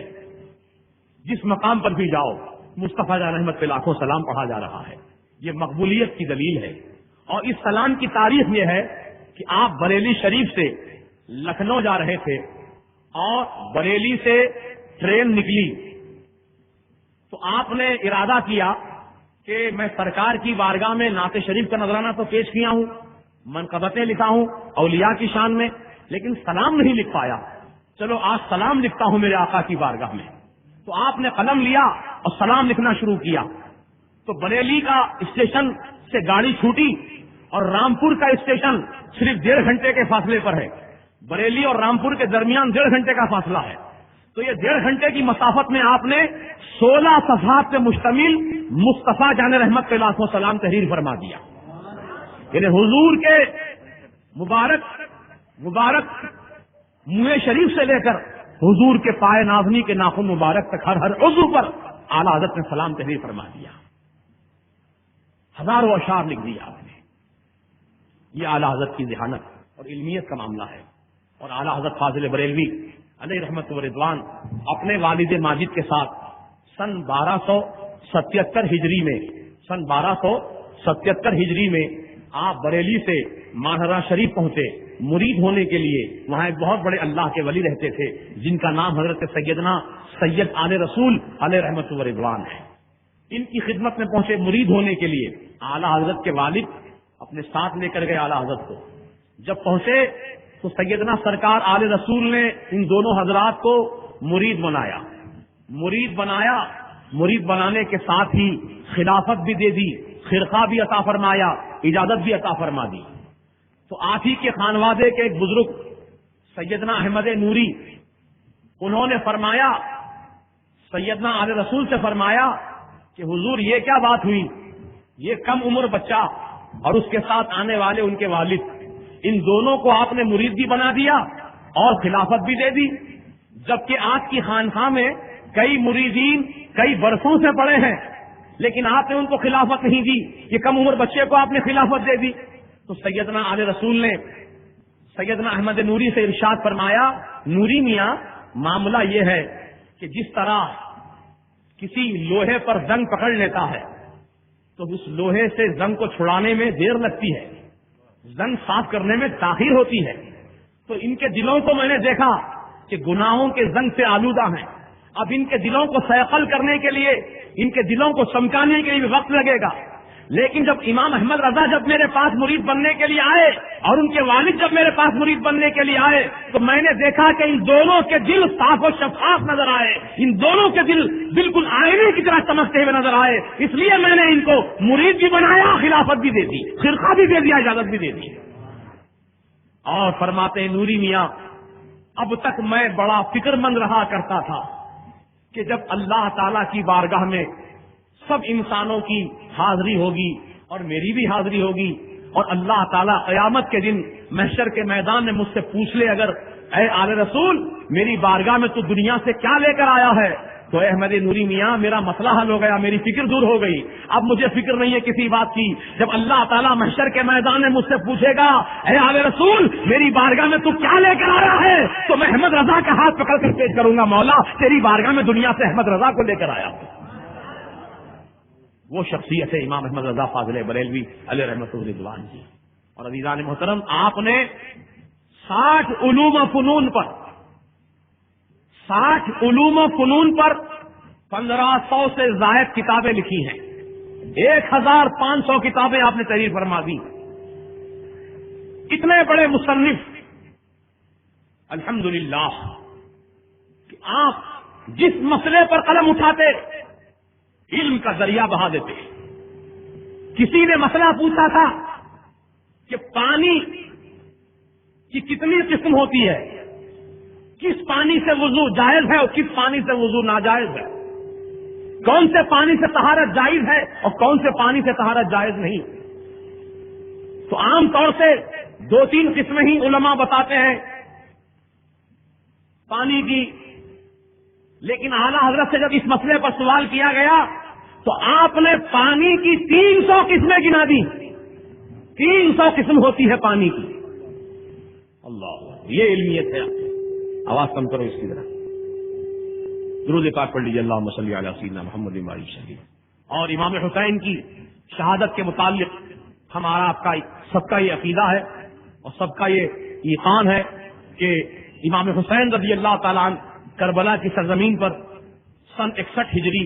جس مقام پر بھی جاؤ مصطفیٰ جان رحمت پہ لاکھوں سلام پڑھا جا رہا ہے. یہ مقبولیت کی دلیل ہے. اور اس سلام کی تاریخ یہ ہے کہ آپ بریلی شریف سے لکھنؤ جا رہے تھے, اور بریلی سے ٹرین نکلی تو آپ نے ارادہ کیا کہ میں سرکار کی بارگاہ میں نعت شریف کا نذرانہ تو پیش کیا ہوں, منقبتیں لکھا ہوں اولیاء کی شان میں, لیکن سلام نہیں لکھ پایا. چلو آج سلام لکھتا ہوں میرے آقا کی بارگاہ میں. تو آپ نے قلم لیا اور سلام لکھنا شروع کیا. تو بریلی کا اسٹیشن سے گاڑی چھوٹی, اور رامپور کا اسٹیشن صرف 1.5 گھنٹے کے فاصلے پر ہے. بریلی اور رامپور کے درمیان 1.5 گھنٹے کا فاصلہ ہے. تو یہ 1.5 گھنٹے کی مسافت میں آپ نے 16 صفحات پہ مشتمل مصطفیٰ جان رحمت پہ لاکھوں سلام تحریر فرما دیا. یعنی حضور کے مبارک منہ شریف سے لے کر حضور کے پائے نازنی کے ناخن مبارک تک ہر عضو پر اعلیٰ حضرت نے سلام تحریر فرما دیا. ہزاروں اشعار لکھ دیا آپ نے. یہ اعلیٰ حضرت کی ذہانت اور علمیت کا معاملہ ہے. اور اعلیٰ حضرت فاضل بریلوی علیہ رحمت و رضوان اپنے والد ماجد کے ساتھ سن 1277 ہجری میں آپ بریلی سے ماہرہ شریف پہنچے مرید ہونے کے لیے. وہاں ایک بہت بڑے اللہ کے ولی رہتے تھے جن کا نام حضرت سیدنا سید آل رسول علیہ رحمت و رضوان ہے. ان کی خدمت میں پہنچے مرید ہونے کے لیے. اعلیٰ حضرت کے والد اپنے ساتھ لے کر گئے اعلیٰ حضرت کو. جب پہنچے تو سیدنا سرکار آل رسول نے ان دونوں حضرات کو مرید بنایا، مرید بنانے کے ساتھ ہی خلافت بھی دے دی، خرقہ بھی عطا فرمایا، اجازت بھی عطا فرما دی۔ تو آپ ہی کے خانوادے کے ایک بزرگ سیدنا احمد نوری، انہوں نے فرمایا، سیدنا آل رسول سے فرمایا کہ حضور یہ کیا بات ہوئی، یہ کم عمر بچہ اور اس کے ساتھ آنے والے ان کے والد، ان دونوں کو آپ نے مرید بھی بنا دیا اور خلافت بھی دے دی، جبکہ آج کی خانقاہ میں کئی مریدین کئی برسوں سے پڑے ہیں لیکن آپ نے ان کو خلافت نہیں دی، یہ کم عمر بچے کو آپ نے خلافت دے دی۔ تو سیدنا آل رسول نے سیدنا احمد نوری سے ارشاد فرمایا، نوری میاں معاملہ یہ ہے کہ جس طرح کسی لوہے پر زنگ پکڑ لیتا ہے تو اس لوہے سے زنگ کو چھڑانے میں دیر لگتی ہے، زنگ صاف کرنے میں تاخیر ہوتی ہے، تو ان کے دلوں کو میں نے دیکھا کہ گناہوں کے زنگ سے آلودہ ہیں، اب ان کے دلوں کو سیقل کرنے کے لیے، ان کے دلوں کو چمکانے کے لیے بھی وقت لگے گا۔ لیکن جب امام احمد رضا جب میرے پاس مرید بننے کے لیے آئے اور ان کے والد جب میرے پاس مرید بننے کے لیے آئے تو میں نے دیکھا کہ ان دونوں کے دل صاف و شفاف نظر آئے، ان دونوں کے دل بالکل آئینے کی طرح چمکتے ہوئے نظر آئے، اس لیے میں نے ان کو مرید بھی بنایا، خلافت بھی دے دی، خرقہ بھی دے دیا، اجازت بھی دے دی۔ اور فرماتے ہیں نوری میاں، اب تک میں بڑا فکر مند رہا کرتا تھا کہ جب اللہ تعالی کی بارگاہ میں سب انسانوں کی حاضری ہوگی اور میری بھی حاضری ہوگی اور اللہ تعالیٰ قیامت کے دن محشر کے میدان میں مجھ سے پوچھ لے اگر اے آل رسول میری بارگاہ میں تو دنیا سے کیا لے کر آیا ہے، تو اے احمد نوری میاں میرا مسئلہ حل ہو گیا، میری فکر دور ہو گئی، اب مجھے فکر نہیں ہے کسی بات کی۔ جب اللہ تعالیٰ محشر کے میدان میں مجھ سے پوچھے گا اے آل رسول میری بارگاہ میں تو کیا لے کر آیا ہے، تو میں احمد رضا کا ہاتھ پکڑ کر پیش کروں گا، مولا تیری بارگاہ میں دنیا سے احمد رضا کو لے کر آیا ہوں۔ وہ شخصیت ہے امام احمد رضا فاضل بریلوی علیہ رحمۃ الرضوان کی۔ اور عزیزان محترم، آپ نے 60 علوم و فنون پر 1500 سے زائد کتابیں لکھی ہیں، 1500 کتابیں آپ نے تحریر فرما دی۔ اتنے بڑے مصنف، الحمدللہ کہ آپ جس مسئلے پر قلم اٹھاتے علم کا ذریعہ بہا دیتے۔ کسی نے مسئلہ پوچھا تھا کہ پانی کی کتنی قسم ہوتی ہے، کس پانی سے وضو جائز ہے اور کس پانی سے وضو ناجائز ہے، کون سے پانی سے طہارت جائز ہے اور کون سے پانی سے طہارت جائز نہیں، تو عام طور سے 2-3 قسمیں ہی علماء بتاتے ہیں پانی کی، لیکن اعلیٰ حضرت سے جب اس مسئلے پر سوال کیا گیا تو آپ نے پانی کی 300 قسمیں گنا دی، 300 قسم ہوتی ہے پانی کی۔ اللہ، یہ علمیت ہے۔ آواز کم کرو اس کی طرح، درود پاک پڑھ لیجیے، اللہم صلی علی سیدنا محمد وعلی شہید۔ اور امام حسین کی شہادت کے متعلق ہمارا آپ کا سب کا یہ عقیدہ ہے اور سب کا یہ ایقان ہے کہ امام حسین رضی اللہ تعالیٰ عنہ کربلا کی سرزمین پر سن 61 ہجری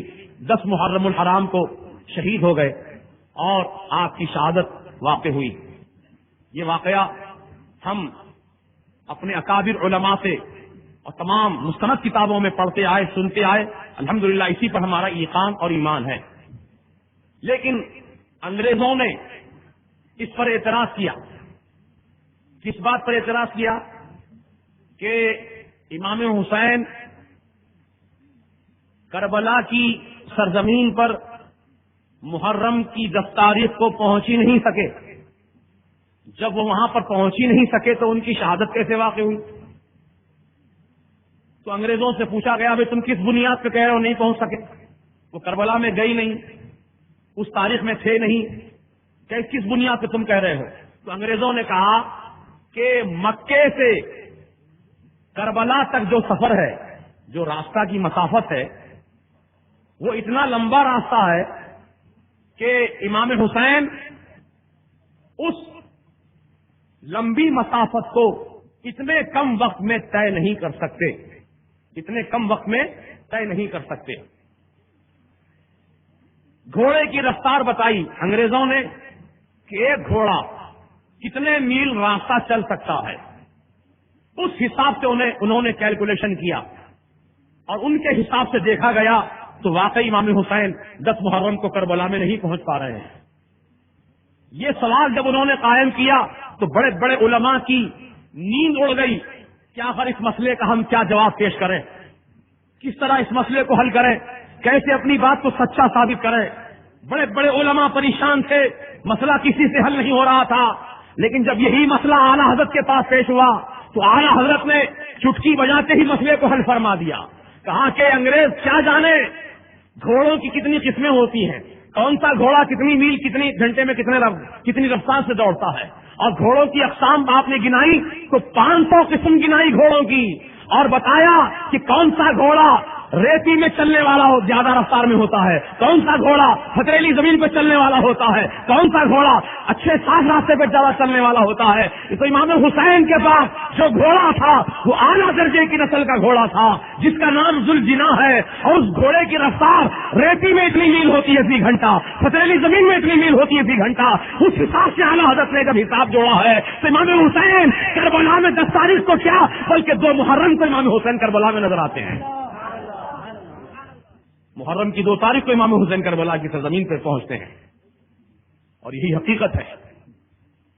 10 محرم الحرام کو شہید ہو گئے اور آپ کی شہادت واقع ہوئی۔ یہ واقعہ ہم اپنے اکابر علماء سے اور تمام مستند کتابوں میں پڑھتے آئے، سنتے آئے، الحمدللہ اسی پر ہمارا یقین اور ایمان ہے۔ لیکن انگریزوں نے اس پر اعتراض کیا۔ کس بات پر اعتراض کیا؟ کہ امام حسین کربلا کی سرزمین پر محرم کی 10 تاریخ کو پہنچ ہی نہیں سکے، جب وہ وہاں پر پہنچ ہی نہیں سکے تو ان کی شہادت کیسے واقع ہوئی؟ تو انگریزوں سے پوچھا گیا بھائی تم کس بنیاد پہ کہہ رہے ہو نہیں پہنچ سکے؟ وہ کربلا میں گئی نہیں، اس تاریخ میں تھے نہیں، کس بنیاد پہ تم کہہ رہے ہو؟ تو انگریزوں نے کہا کہ مکے سے کربلا تک جو سفر ہے، جو راستہ کی مسافت ہے، وہ اتنا لمبا راستہ ہے کہ امام حسین اس لمبی مسافت کو اتنے کم وقت میں طے نہیں کر سکتے، اتنے کم وقت میں طے نہیں کر سکتے۔ گھوڑے کی رفتار بتائی انگریزوں نے کہ ایک گھوڑا کتنے میل راستہ چل سکتا ہے، اس حساب سے انہوں نے کیلکولیشن کیا اور ان کے حساب سے دیکھا گیا تو واقعی امام حسین 10 محرم کو کربلا میں نہیں پہنچ پا رہے ہیں. یہ سوال جب انہوں نے قائم کیا تو بڑے بڑے علماء کی نیند اڑ گئی. کیا آخر اس مسئلے کا ہم کیا جواب پیش کریں, کس طرح اس مسئلے کو حل کریں, کیسے اپنی بات کو سچا ثابت کریں. بڑے بڑے علماء پریشان تھے, مسئلہ کسی سے حل نہیں ہو رہا تھا. لیکن جب یہی مسئلہ اعلیٰ حضرت کے پاس پیش ہوا تو اعلیٰ حضرت نے چٹکی بجاتے ہی مسئلے کو حل فرما دیا. کہا کہ انگریز کیا جانے گھوڑوں کی کتنی قسمیں ہوتی ہیں, کون سا گھوڑا کتنی میل کتنی گھنٹے میں کتنی رفتار سے دوڑتا ہے, اور گھوڑوں کی اقسام آپ نے گنائی تو 500 قسم گنائی گھوڑوں کی, اور بتایا کہ کون سا گھوڑا ریتی میں چلنے والا ہو زیادہ رفتار میں ہوتا ہے, کون سا گھوڑا پتھریلی زمین پہ چلنے والا ہوتا ہے, کون سا گھوڑا اچھے صاف راستے پہ زیادہ چلنے والا ہوتا ہے. تو امام حسین کے پاس جو گھوڑا تھا وہ اعلیٰ درجے کی نسل کا گھوڑا تھا جس کا نام ذوالجناح ہے, اور اس گھوڑے کی رفتار ریتی میں اتنی میل ہوتی ہے فی گھنٹہ, پتھریلی زمین میں اتنی میل ہوتی ہے فی گھنٹہ. اس حساب سے اعلیٰ حضرت نے جب حساب جوڑا ہے تو امام حسین کربلا میں 10 تاریخ کو کیا بلکہ 2 محرم کو امام حسین کربلا میں نظر آتے ہیں. محرم کی 2 تاریخ کو امام حسین کربلا کی سرزمین پر پہنچتے ہیں, اور یہی حقیقت ہے.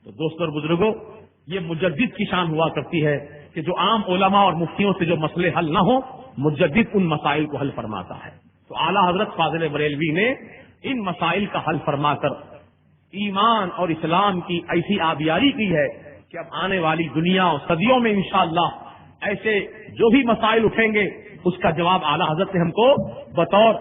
تو دوستوں اور بزرگوں, یہ مجدد کی شان ہوا کرتی ہے کہ جو عام علماء اور مفتیوں سے جو مسئلے حل نہ ہوں, مجدد ان مسائل کو حل فرماتا ہے. تو اعلیٰ حضرت فاضل بریلوی نے ان مسائل کا حل فرما کر ایمان اور اسلام کی ایسی آبیاری کی ہے کہ اب آنے والی دنیا اور صدیوں میں انشاءاللہ ایسے جو بھی مسائل اٹھیں گے اس کا جواب اعلیٰ حضرت نے ہم کو بطور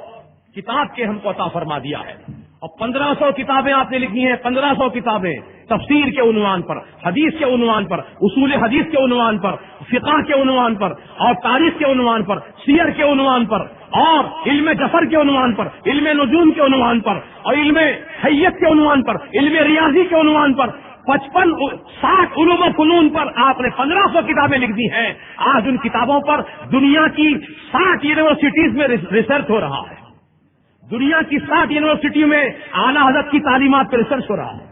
کتاب کے ہم کو عطا فرما دیا ہے. اور 1500 کتابیں آپ نے لکھی ہیں, 1500 کتابیں تفسیر کے عنوان پر, حدیث کے عنوان پر, اصول حدیث کے عنوان پر, فقہ کے عنوان پر, اور تاریخ کے عنوان پر, سیر کے عنوان پر, اور علم جفر کے عنوان پر, علم نجوم کے عنوان پر, اور علم حیت کے عنوان پر, علم ریاضی کے عنوان پر, 60 علوم و فنون پر آپ نے 1500 کتابیں لکھ دی ہیں. آج ان کتابوں پر دنیا کی 60 یونیورسٹیز میں ریسرچ ہو رہا ہے. دنیا کی 60 یونیورسٹی میں اعلیٰ حضرت کی تعلیمات پر ریسرچ ہو رہا ہے.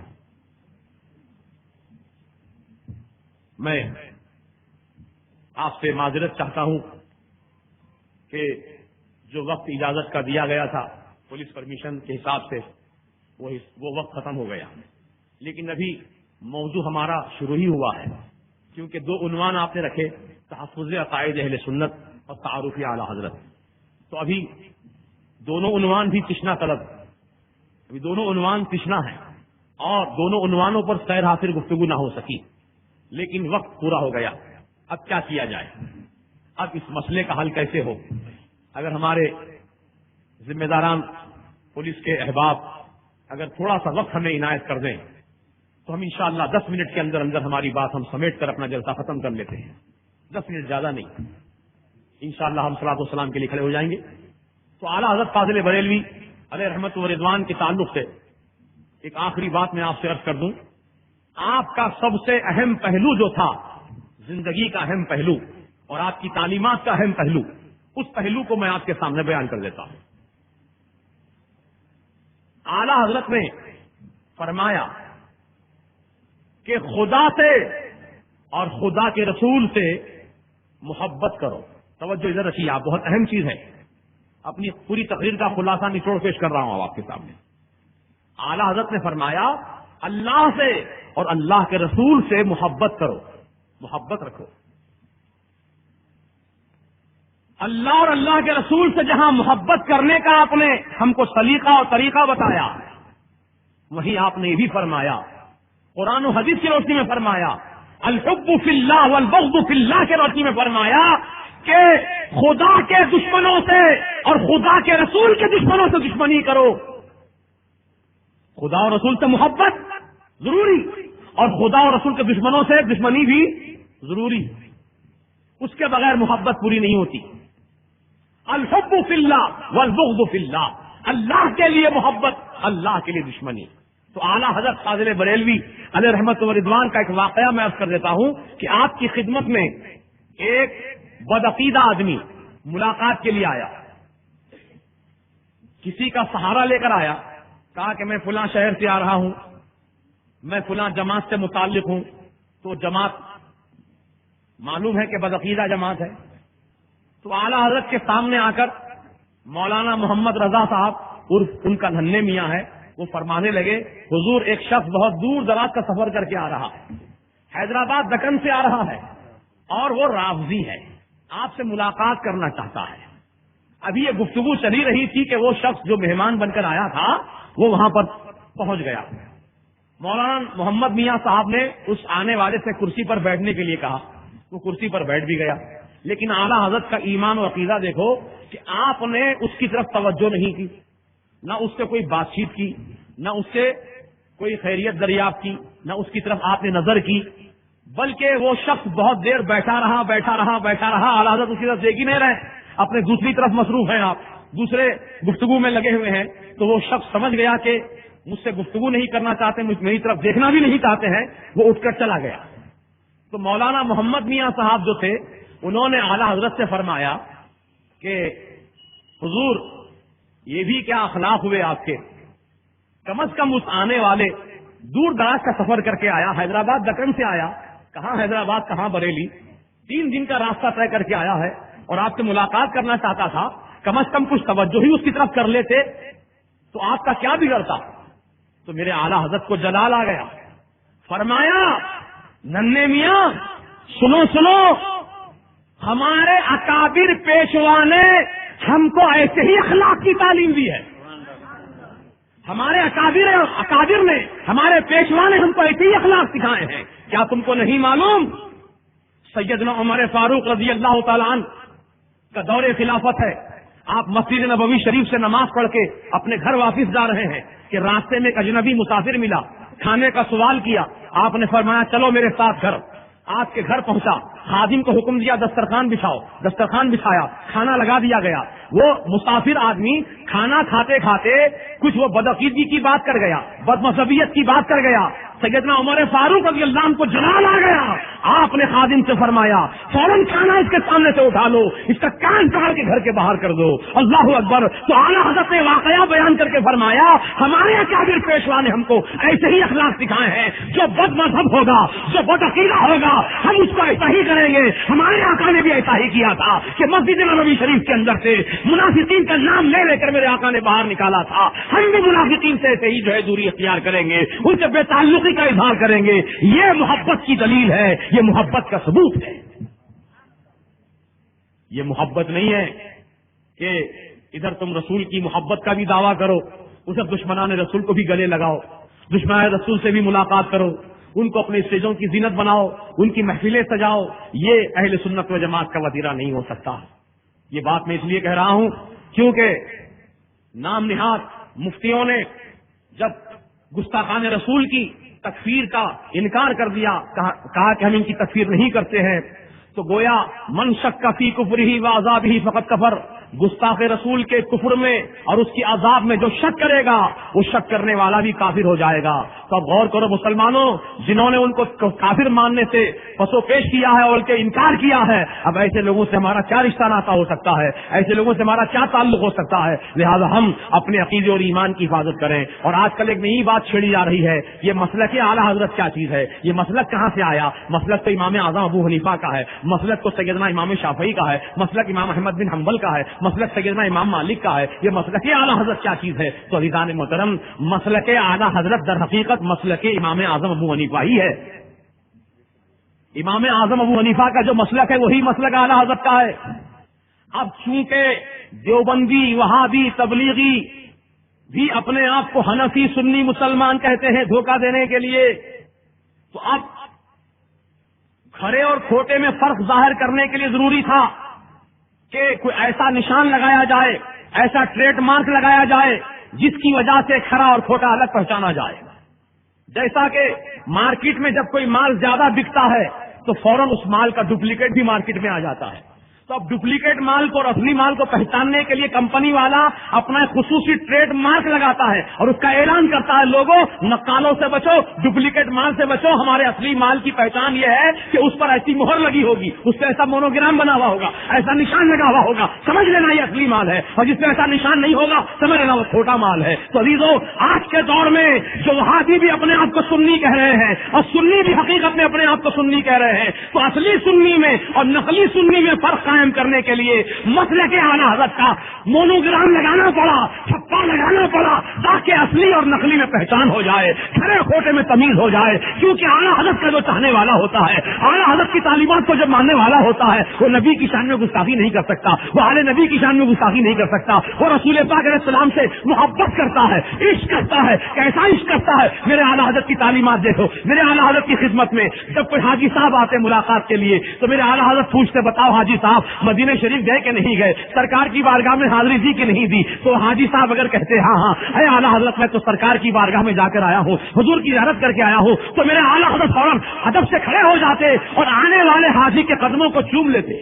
میں آپ سے معذرت چاہتا ہوں کہ جو وقت اجازت کا دیا گیا تھا پولیس پرمیشن کے حساب سے وہ وقت ختم ہو گیا, لیکن ابھی موضوع ہمارا شروع ہی ہوا ہے. کیونکہ 2 عنوان آپ نے رکھے, تحفظ عقائد اہل سنت اور تعارف اعلیٰ حضرت. تو ابھی دونوں عنوان بھی تشنا طلب, ابھی دونوں عنوان تشنا ہیں, اور دونوں عنوانوں پر سیر حاصل گفتگو نہ ہو سکی, لیکن وقت پورا ہو گیا. اب کیا کیا جائے, اب اس مسئلے کا حل کیسے ہو؟ اگر ہمارے ذمہ داران پولیس کے احباب اگر تھوڑا سا وقت ہمیں عنایت کر دیں تو ہم انشاءاللہ 10 منٹ کے اندر اندر ہماری بات ہم سمیٹ کر اپنا جلسہ ختم کر لیتے ہیں. 10 منٹ زیادہ نہیں, انشاءاللہ ہم صلاۃ والسلام کے لیے کھڑے ہو جائیں گے. تو اعلیٰ حضرت فاضل بریلوی علیہ رحمت و رضوان کے تعلق سے ایک آخری بات میں آپ سے عرض کر دوں. آپ کا سب سے اہم پہلو جو تھا, زندگی کا اہم پہلو اور آپ کی تعلیمات کا اہم پہلو, اس پہلو کو میں آپ کے سامنے بیان کر دیتا ہوں. اعلیٰ حضرت نے فرمایا کہ خدا سے اور خدا کے رسول سے محبت کرو. توجہ ادھر رکھیے, آپ بہت اہم چیز ہے. اپنی پوری تقریر کا خلاصہ نچوڑ پیش کر رہا ہوں آپ کے سامنے. اعلیٰ حضرت نے فرمایا اللہ سے اور اللہ کے رسول سے محبت کرو, محبت رکھو. اللہ اور اللہ کے رسول سے جہاں محبت کرنے کا آپ نے ہم کو سلیقہ اور طریقہ بتایا, وہیں آپ نے یہ بھی فرمایا, قرآن و حدیث کی روشنی میں فرمایا, الحب فی اللہ والبغض فی اللہ کے روشنی میں فرمایا کہ خدا کے دشمنوں سے اور خدا کے رسول کے دشمنوں سے دشمنی کرو. خدا اور رسول سے محبت ضروری, اور خدا اور رسول کے دشمنوں سے دشمنی بھی ضروری. اس کے بغیر محبت پوری نہیں ہوتی. الحب فی اللہ والبغض فی اللہ, اللہ کے لیے محبت, اللہ کے لیے دشمنی. تو اعلیٰ حضرت فاضل بریلوی علیہ رحمت و رضوان کا ایک واقعہ میں عرض کر دیتا ہوں کہ آپ کی خدمت میں ایک بدعقیدہ آدمی ملاقات کے لیے آیا, کسی کا سہارا لے کر آیا, کہا کہ میں فلاں شہر سے آ رہا ہوں, میں فلاں جماعت سے متعلق ہوں. تو جماعت معلوم ہے کہ بدعقیدہ جماعت ہے, تو اعلیٰ حضرت کے سامنے آ کر مولانا محمد رضا صاحب عرف ان کا ننھے میاں ہے، وہ فرمانے لگے حضور ایک شخص بہت دور دراز کا سفر کر کے آ رہا ہے، حیدرآباد دکن سے آ رہا ہے اور وہ رافضی ہے، آپ سے ملاقات کرنا چاہتا ہے۔ ابھی یہ گفتگو چلی رہی تھی کہ وہ شخص جو مہمان بن کر آیا تھا وہ وہاں پر پہنچ گیا۔ مولانا محمد میاں صاحب نے اس آنے والے سے کرسی پر بیٹھنے کے لیے کہا، وہ کرسی پر بیٹھ بھی گیا، لیکن اعلیٰ حضرت کا ایمان و عقیدہ دیکھو کہ آپ نے اس کی طرف توجہ نہیں کی، نہ اس سے کوئی بات چیت کی، نہ اس سے کوئی خیریت دریافت کی، نہ اس کی طرف آپ نے نظر کی، بلکہ وہ شخص بہت دیر بیٹھا رہا، اعلیٰ حضرت اس کی طرف دیکھ ہی نہیں رہے، اپنے دوسری طرف مصروف ہیں، آپ دوسرے گفتگو میں لگے ہوئے ہیں۔ تو وہ شخص سمجھ گیا کہ مجھ سے گفتگو نہیں کرنا چاہتے، میری طرف دیکھنا بھی نہیں چاہتے ہیں، وہ اٹھ کر چلا گیا۔ تو مولانا محمد میاں صاحب جو تھے انہوں نے اعلیٰ حضرت سے فرمایا کہ حضور یہ بھی کیا اخلاق ہوئے آپ کے، کم از کم اس آنے والے دور دراز کا سفر کر کے آیا، حیدرآباد دکن سے آیا، کہاں حیدرآباد کہاں بریلی، 3 دن کا راستہ طے کر کے آیا ہے اور آپ سے ملاقات کرنا چاہتا تھا، کم از کم کچھ توجہ ہی اس کی طرف کر لیتے تو آپ کا کیا بگڑتا۔ تو میرے اعلیٰ حضرت کو جلال آ گیا، فرمایا ننھے میاں سنو، ہمارے اکابر پیشوا نے ہم کو ایسے ہی اخلاق کی تعلیم دی ہے، ہمارے اکابر نے، ہمارے پیشوا نے ہم کو ایسے ہی اخلاق سکھائے ہیں۔ کیا تم کو نہیں معلوم سیدنا عمر فاروق رضی اللہ تعالیٰ عنہ کا دور خلافت ہے، آپ مسجد نبوی شریف سے نماز پڑھ کے اپنے گھر واپس جا رہے ہیں کہ راستے میں ایک اجنبی مسافر ملا، کھانے کا سوال کیا، آپ نے فرمایا چلو میرے ساتھ گھر، آپ کے گھر پہنچا، خادم کو حکم دیا دسترخوان بچھاؤ، دسترخوان بچھایا، کھانا لگا دیا گیا۔ وہ مسافر آدمی کھانا کھاتے کھاتے کچھ وہ بدعقیدگی کی بات کر گیا، بد مذہبیت کی بات کر گیا، سیدنا عمر فاروق رضی اللہ عنہ کو جلال آ گیا، آپ نے خادم سے فرمایا فوراً کھانا اس کے سامنے سے اٹھا لو، اس کا کان کاٹ کے گھر کے باہر کر دو۔ اللہ اکبر۔ تو اعلیٰ حضرت نے واقعہ بیان کر کے فرمایا ہمارے اکابر پیشوا نے ہم کو ایسے ہی اخلاق سکھائے ہیں، جو بد مذہب ہوگا، جو بد عقیدہ ہوگا، ہم اس کو ایسا ہی کریں گے۔ ہمارے آقا نے بھی ایسا ہی کیا تھا کہ مسجد نبوی شریف کے اندر سے منافقین کا نام لے کر میرے آقا نے باہر نکالا تھا، ہم بھی منافقین سے ایسے ہی جو ہے دوری اختیار کریں گے، ان سے بے تعلقی کا اظہار کریں گے۔ یہ محبت کی دلیل ہے، یہ محبت کا ثبوت ہے۔ یہ محبت نہیں ہے کہ ادھر تم رسول کی محبت کا بھی دعویٰ کرو، ادھر دشمنان رسول کو بھی گلے لگاؤ، دشمنان رسول سے بھی ملاقات کرو، ان کو اپنے اسٹیجوں کی زینت بناؤ، ان کی محفلیں سجاؤ۔ یہ اہل سنت و جماعت کا وتیرہ نہیں ہو سکتا۔ یہ بات میں اس لیے کہہ رہا ہوں کیونکہ نام نہاد مفتیوں نے جب گستاخان رسول کی تکفیر کا انکار کر دیا، کہا کہ ہم ان کی تکفیر نہیں کرتے ہیں، تو گویا من شک فی کفرہ و عذابہ فقد کفر، گستاخ رسول کے کفر میں اور اس کی عذاب میں جو شک کرے گا وہ شک کرنے والا بھی کافر ہو جائے گا۔ تو اب غور کرو مسلمانوں، جنہوں نے ان کو کافر ماننے سے پسو پیش کیا ہے اور ان کے انکار کیا ہے، اب ایسے لوگوں سے ہمارا کیا رشتہ ناتا ہو سکتا ہے، ایسے لوگوں سے ہمارا کیا تعلق ہو سکتا ہے؟ لہذا ہم اپنے عقیدے اور ایمان کی حفاظت کریں۔ اور آج کل ایک نئی بات چھیڑی جا رہی ہے، یہ مسلک اعلیٰ حضرت کیا چیز ہے، یہ مسلک کہاں سے آیا؟ مسلک تو امام اعظم ابو حنیفہ کا ہے، مسلک تو سیدنا امام شافعی کا ہے، مسلک امام احمد بن حنبل کا ہے، مسلک سیدنا امام مالک کا ہے، یہ مسلک اعلیٰ حضرت کیا چیز ہے؟ تو عزیزان محترم، مسلک اعلیٰ حضرت در حقیقت مسلک امام اعظم ابو حنیفہ ہی ہے۔ امام اعظم ابو حنیفہ کا جو مسلک ہے وہی مسلک اعلیٰ حضرت کا ہے۔ اب چونکہ دیوبندی، وہابی، تبلیغی بھی اپنے آپ کو حنفی سنی مسلمان کہتے ہیں دھوکہ دینے کے لیے، تو اب کھرے اور کھوٹے میں فرق ظاہر کرنے کے لیے ضروری تھا کہ کوئی ایسا نشان لگایا جائے، ایسا ٹریڈ مارک لگایا جائے جس کی وجہ سے کھرا اور کھوٹا الگ پہچانا جائے۔ جیسا کہ مارکیٹ میں جب کوئی مال زیادہ بکتا ہے تو فوراً اس مال کا ڈپلیکیٹ بھی مارکیٹ میں آ جاتا ہے۔ تو اب ڈپلیکیٹ مال کو اور اصلی مال کو پہچاننے کے لیے کمپنی والا اپنا خصوصی ٹریڈ مارک لگاتا ہے اور اس کا اعلان کرتا ہے لوگوں نقالوں سے بچو، ڈپلیکیٹ مال سے بچو، ہمارے اصلی مال کی پہچان یہ ہے کہ اس پر ایسی مہر لگی ہوگی، اس پہ ایسا مونوگرام بنا ہوا ہوگا، ایسا نشان لگا ہوا ہوگا، سمجھ لینا یہ اصلی مال ہے، اور جس پہ ایسا نشان نہیں ہوگا سمجھ لینا وہ چھوٹا مال ہے۔ تو عزیزو، آج کے دور میں جو وہابی بھی اپنے آپ کو سنی کہہ رہے ہیں اور سنی کسی بھی حقیقت میں اپنے آپ کو سنی کہہ رہے ہیں تو اصلی سنی میں اور نقلی سنی میں فرق قائم کرنے کے لیے مسلک اعلیٰ حضرت کا مونوگرام لگانا پڑا، چھپا لگانا پڑا، تاکہ اصلی اور نقلی میں پہچان ہو جائے، کھڑے کھوٹے میں تمیز ہو جائے. کیونکہ اعلیٰ حضرت کا جو چاہنے والا ہوتا ہے، اعلیٰ حضرت کی تعلیمات کو جب ماننے والا ہوتا ہے، وہ نبی کی شان میں گستاخی نہیں کر سکتا، وہ اہل نبی کی شان میں گستاخی نہیں کر سکتا، وہ رسول پاک علیہ السلام سے محبت کرتا ہے، عشق کرتا ہے. کیسا عشق کرتا ہے؟ میرے اعلیٰ حضرت کی تعلیمات دیکھو. میرے اعلیٰ حضرت کی خدمت میں جب کوئی حاجی صاحب آتے ملاقات کے لیے تو میرے اعلیٰ حضرت پوچھتے، بتاؤ حاجی صاحب مدینہ شریف گئے کہ نہیں گئے، سرکار کی بارگاہ میں حاضری دی کہ نہیں دی؟ تو حاجی صاحب اگر کہتے ہاں ہاں اے اعلیٰ حضرت میں تو سرکار کی بارگاہ میں جا کر آیا ہوں، حضور کی زیارت کر کے آیا ہوں، تو میرے اعلیٰ حضرت فوراً ادب سے کھڑے ہو جاتے اور آنے والے حاجی کے قدموں کو چوم لیتے،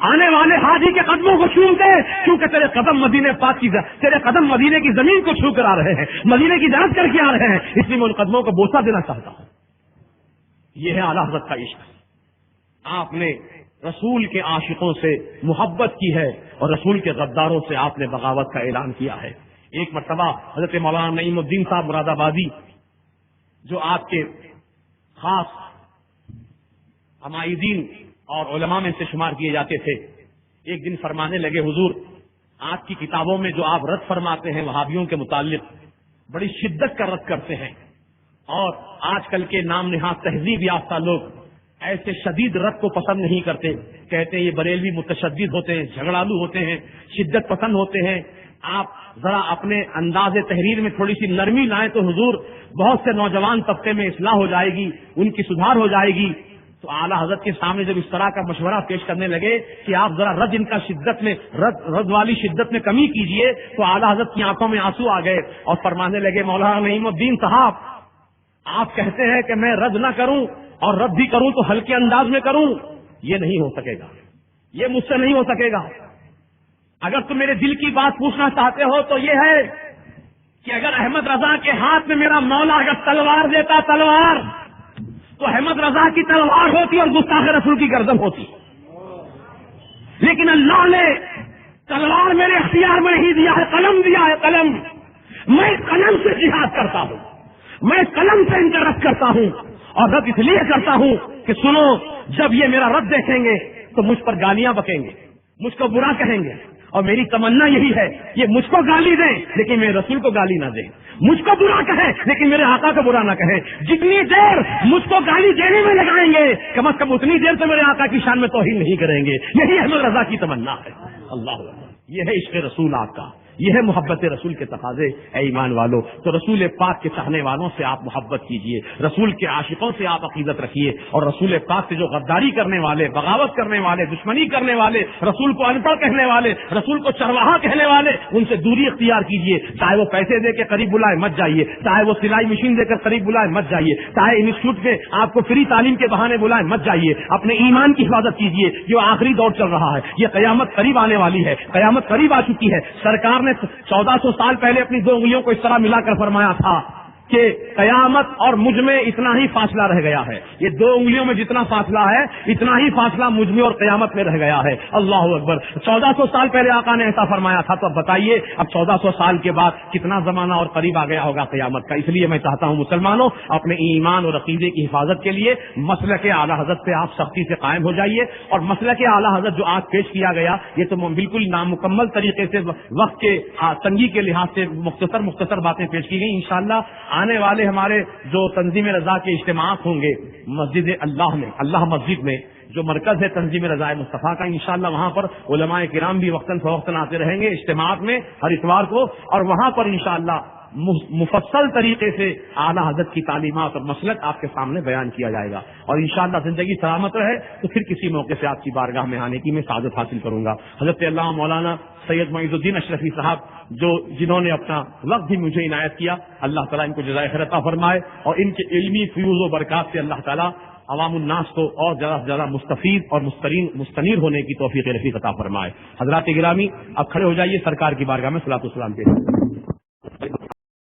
آنے والے حاجی کے قدموں کو چومتے، کیونکہ تیرے قدم مدینے پاک کی، تیرے قدم مدینے کی زمین کو چھو کر آ رہے ہیں، مدینے کی زیارت کر کے آ رہے ہیں، اس لیے میں ان قدموں کو بوسہ دینا چاہتا ہوں. یہ ہے اعلیٰ حضرت کا عشق. آپ نے رسول کے عاشقوں سے محبت کی ہے اور رسول کے غداروں سے آپ نے بغاوت کا اعلان کیا ہے. ایک مرتبہ حضرت مولانا نعیم الدین صاحب مراد آبادی، جو آپ کے خاص عمائدین اور علماء میں سے شمار کیے جاتے تھے، ایک دن فرمانے لگے، حضور آپ کی کتابوں میں جو آپ رد فرماتے ہیں وہابیوں کے متعلق بڑی شدت کا رد کرتے ہیں، اور آج کل کے نام نہاد تہذیب یافتہ لوگ ایسے شدید رد کو پسند نہیں کرتے، کہتے ہیں یہ بریلوی متشدد ہوتے ہیں، جھگڑالو ہوتے ہیں، شدت پسند ہوتے ہیں. آپ ذرا اپنے انداز تحریر میں تھوڑی سی نرمی لائیں تو حضور بہت سے نوجوان طبقے میں اصلاح ہو جائے گی، ان کی سدھار ہو جائے گی. تو اعلیٰ حضرت کے سامنے جب اس طرح کا مشورہ پیش کرنے لگے کہ آپ ذرا رد ان کا شدت میں رد والی شدت میں کمی کیجئے، تو اعلیٰ حضرت کی آنکھوں میں آنسو آ گئے اور فرمانے لگے، مولانا نعیم الدین صاحب آپ کہتے ہیں کہ میں رد نہ کروں اور رد بھی کروں تو ہلکے انداز میں کروں، یہ نہیں ہو سکے گا، یہ مجھ سے نہیں ہو سکے گا. اگر تم میرے دل کی بات پوچھنا چاہتے ہو تو یہ ہے کہ اگر احمد رضا کے ہاتھ میں میرا مولا اگر تلوار دیتا، تلوار، تو احمد رضا کی تلوار ہوتی اور گستاخ رسول کی گردن ہوتی. لیکن اللہ نے تلوار میرے اختیار میں نہیں دیا ہے، قلم دیا ہے، قلم. میں قلم سے جہاد کرتا ہوں، میں قلم سے ان کا رد کرتا ہوں، اور رد اس لیے کرتا ہوں کہ سنو، جب یہ میرا رد دیکھیں گے تو مجھ پر گالیاں بکیں گے، مجھ کو برا کہیں گے، اور میری تمنا یہی ہے یہ مجھ کو گالی دیں لیکن میرے رسول کو گالی نہ دیں، مجھ کو برا کہیں لیکن میرے آقا کو برا نہ کہیں. جتنی دیر مجھ کو گالی دینے میں لگائیں گے کم از کم اتنی دیر سے میرے آقا کی شان میں توہین نہیں کریں گے. یہی احمد رضا کی تمنا ہے. اللہ اکبر. یہ ہے عشق رسول آپ کا، یہ ہے محبت رسول کے تقاضے. اے ایمان والو، تو رسول پاک کے چاہنے والوں سے آپ محبت کیجئے، رسول کے عاشقوں سے آپ عقیدت رکھیے، اور رسول پاک سے جو غداری کرنے والے، بغاوت کرنے والے، دشمنی کرنے والے، رسول کو ان پڑھ کہنے والے، رسول کو چرواہا کہنے والے، ان سے دوری اختیار کیجئے. چاہے وہ پیسے دے کے قریب بلائے مت جائیے، چاہے وہ سلائی مشین دے کر قریب بلائے مت جائیے، چاہے انسٹیٹیوٹ میں آپ کو فری تعلیم کے بہانے بلائے مت جائیے. اپنے ایمان کی حفاظت کیجئے، جو آخری دور چل رہا ہے. یہ قیامت قریب آنے والی ہے، قیامت قریب آ چکی ہے. سرکار نے 1400 سال پہلے اپنی دو انگلیوں کو اس طرح ملا کر فرمایا تھا کہ قیامت اور مجھ میں اتنا ہی فاصلہ رہ گیا ہے. یہ دو انگلیوں میں جتنا فاصلہ ہے اتنا ہی فاصلہ مجھ میں اور قیامت میں رہ گیا ہے. اللہ اکبر. 1400 سال پہلے آقا نے ایسا فرمایا تھا، تو اب بتائیے اب 1400 سال کے بعد کتنا زمانہ اور قریب آ گیا ہوگا قیامت کا. اس لیے میں چاہتا ہوں مسلمانوں، اپنے ایمان اور عقیدے کی حفاظت کے لیے مسلک اعلیٰ حضرت پہ آپ سختی سے قائم ہو جائیے. اور مسلک اعلیٰ حضرت جو آج پیش کیا گیا یہ تو بالکل نامکمل طریقے سے وقت کے تنگی کے لحاظ سے مختصر باتیں پیش کی گئی. انشاءاللہ آنے والے ہمارے جو تنظیم رضا کے اجتماعات ہوں گے مسجد اللہ میں، اللہ مسجد میں جو مرکز ہے تنظیم رضا مصطفیٰ کا، انشاءاللہ وہاں پر علماء کرام بھی وقتاً فوقتاً آتے رہیں گے اجتماعات میں ہر اتوار کو، اور وہاں پر انشاءاللہ مفصل طریقے سے اعلیٰ حضرت کی تعلیمات اور مسلک آپ کے سامنے بیان کیا جائے گا. اور انشاءاللہ زندگی سلامت رہے تو پھر کسی موقع سے آپ کی بارگاہ میں آنے کی میں سعادت حاصل کروں گا. حضرت علامہ مولانا سید معیز الدین اشرفی صاحب جنہوں نے اپنا وقت بھی مجھے عنایت کیا، اللہ تعالیٰ ان کو جزائے خیر عطا فرمائے، اور ان کے علمی فیوز و برکات سے اللہ تعالیٰ عوام الناس کو اور زیادہ سے زیادہ مستفید اور مستنیر ہونے کی توفیق رفیق عطا فرمائے. حضرات گرامی، اب کھڑے ہو جائیے، سرکار کی بارگاہ میں صلاۃ و سلام پیش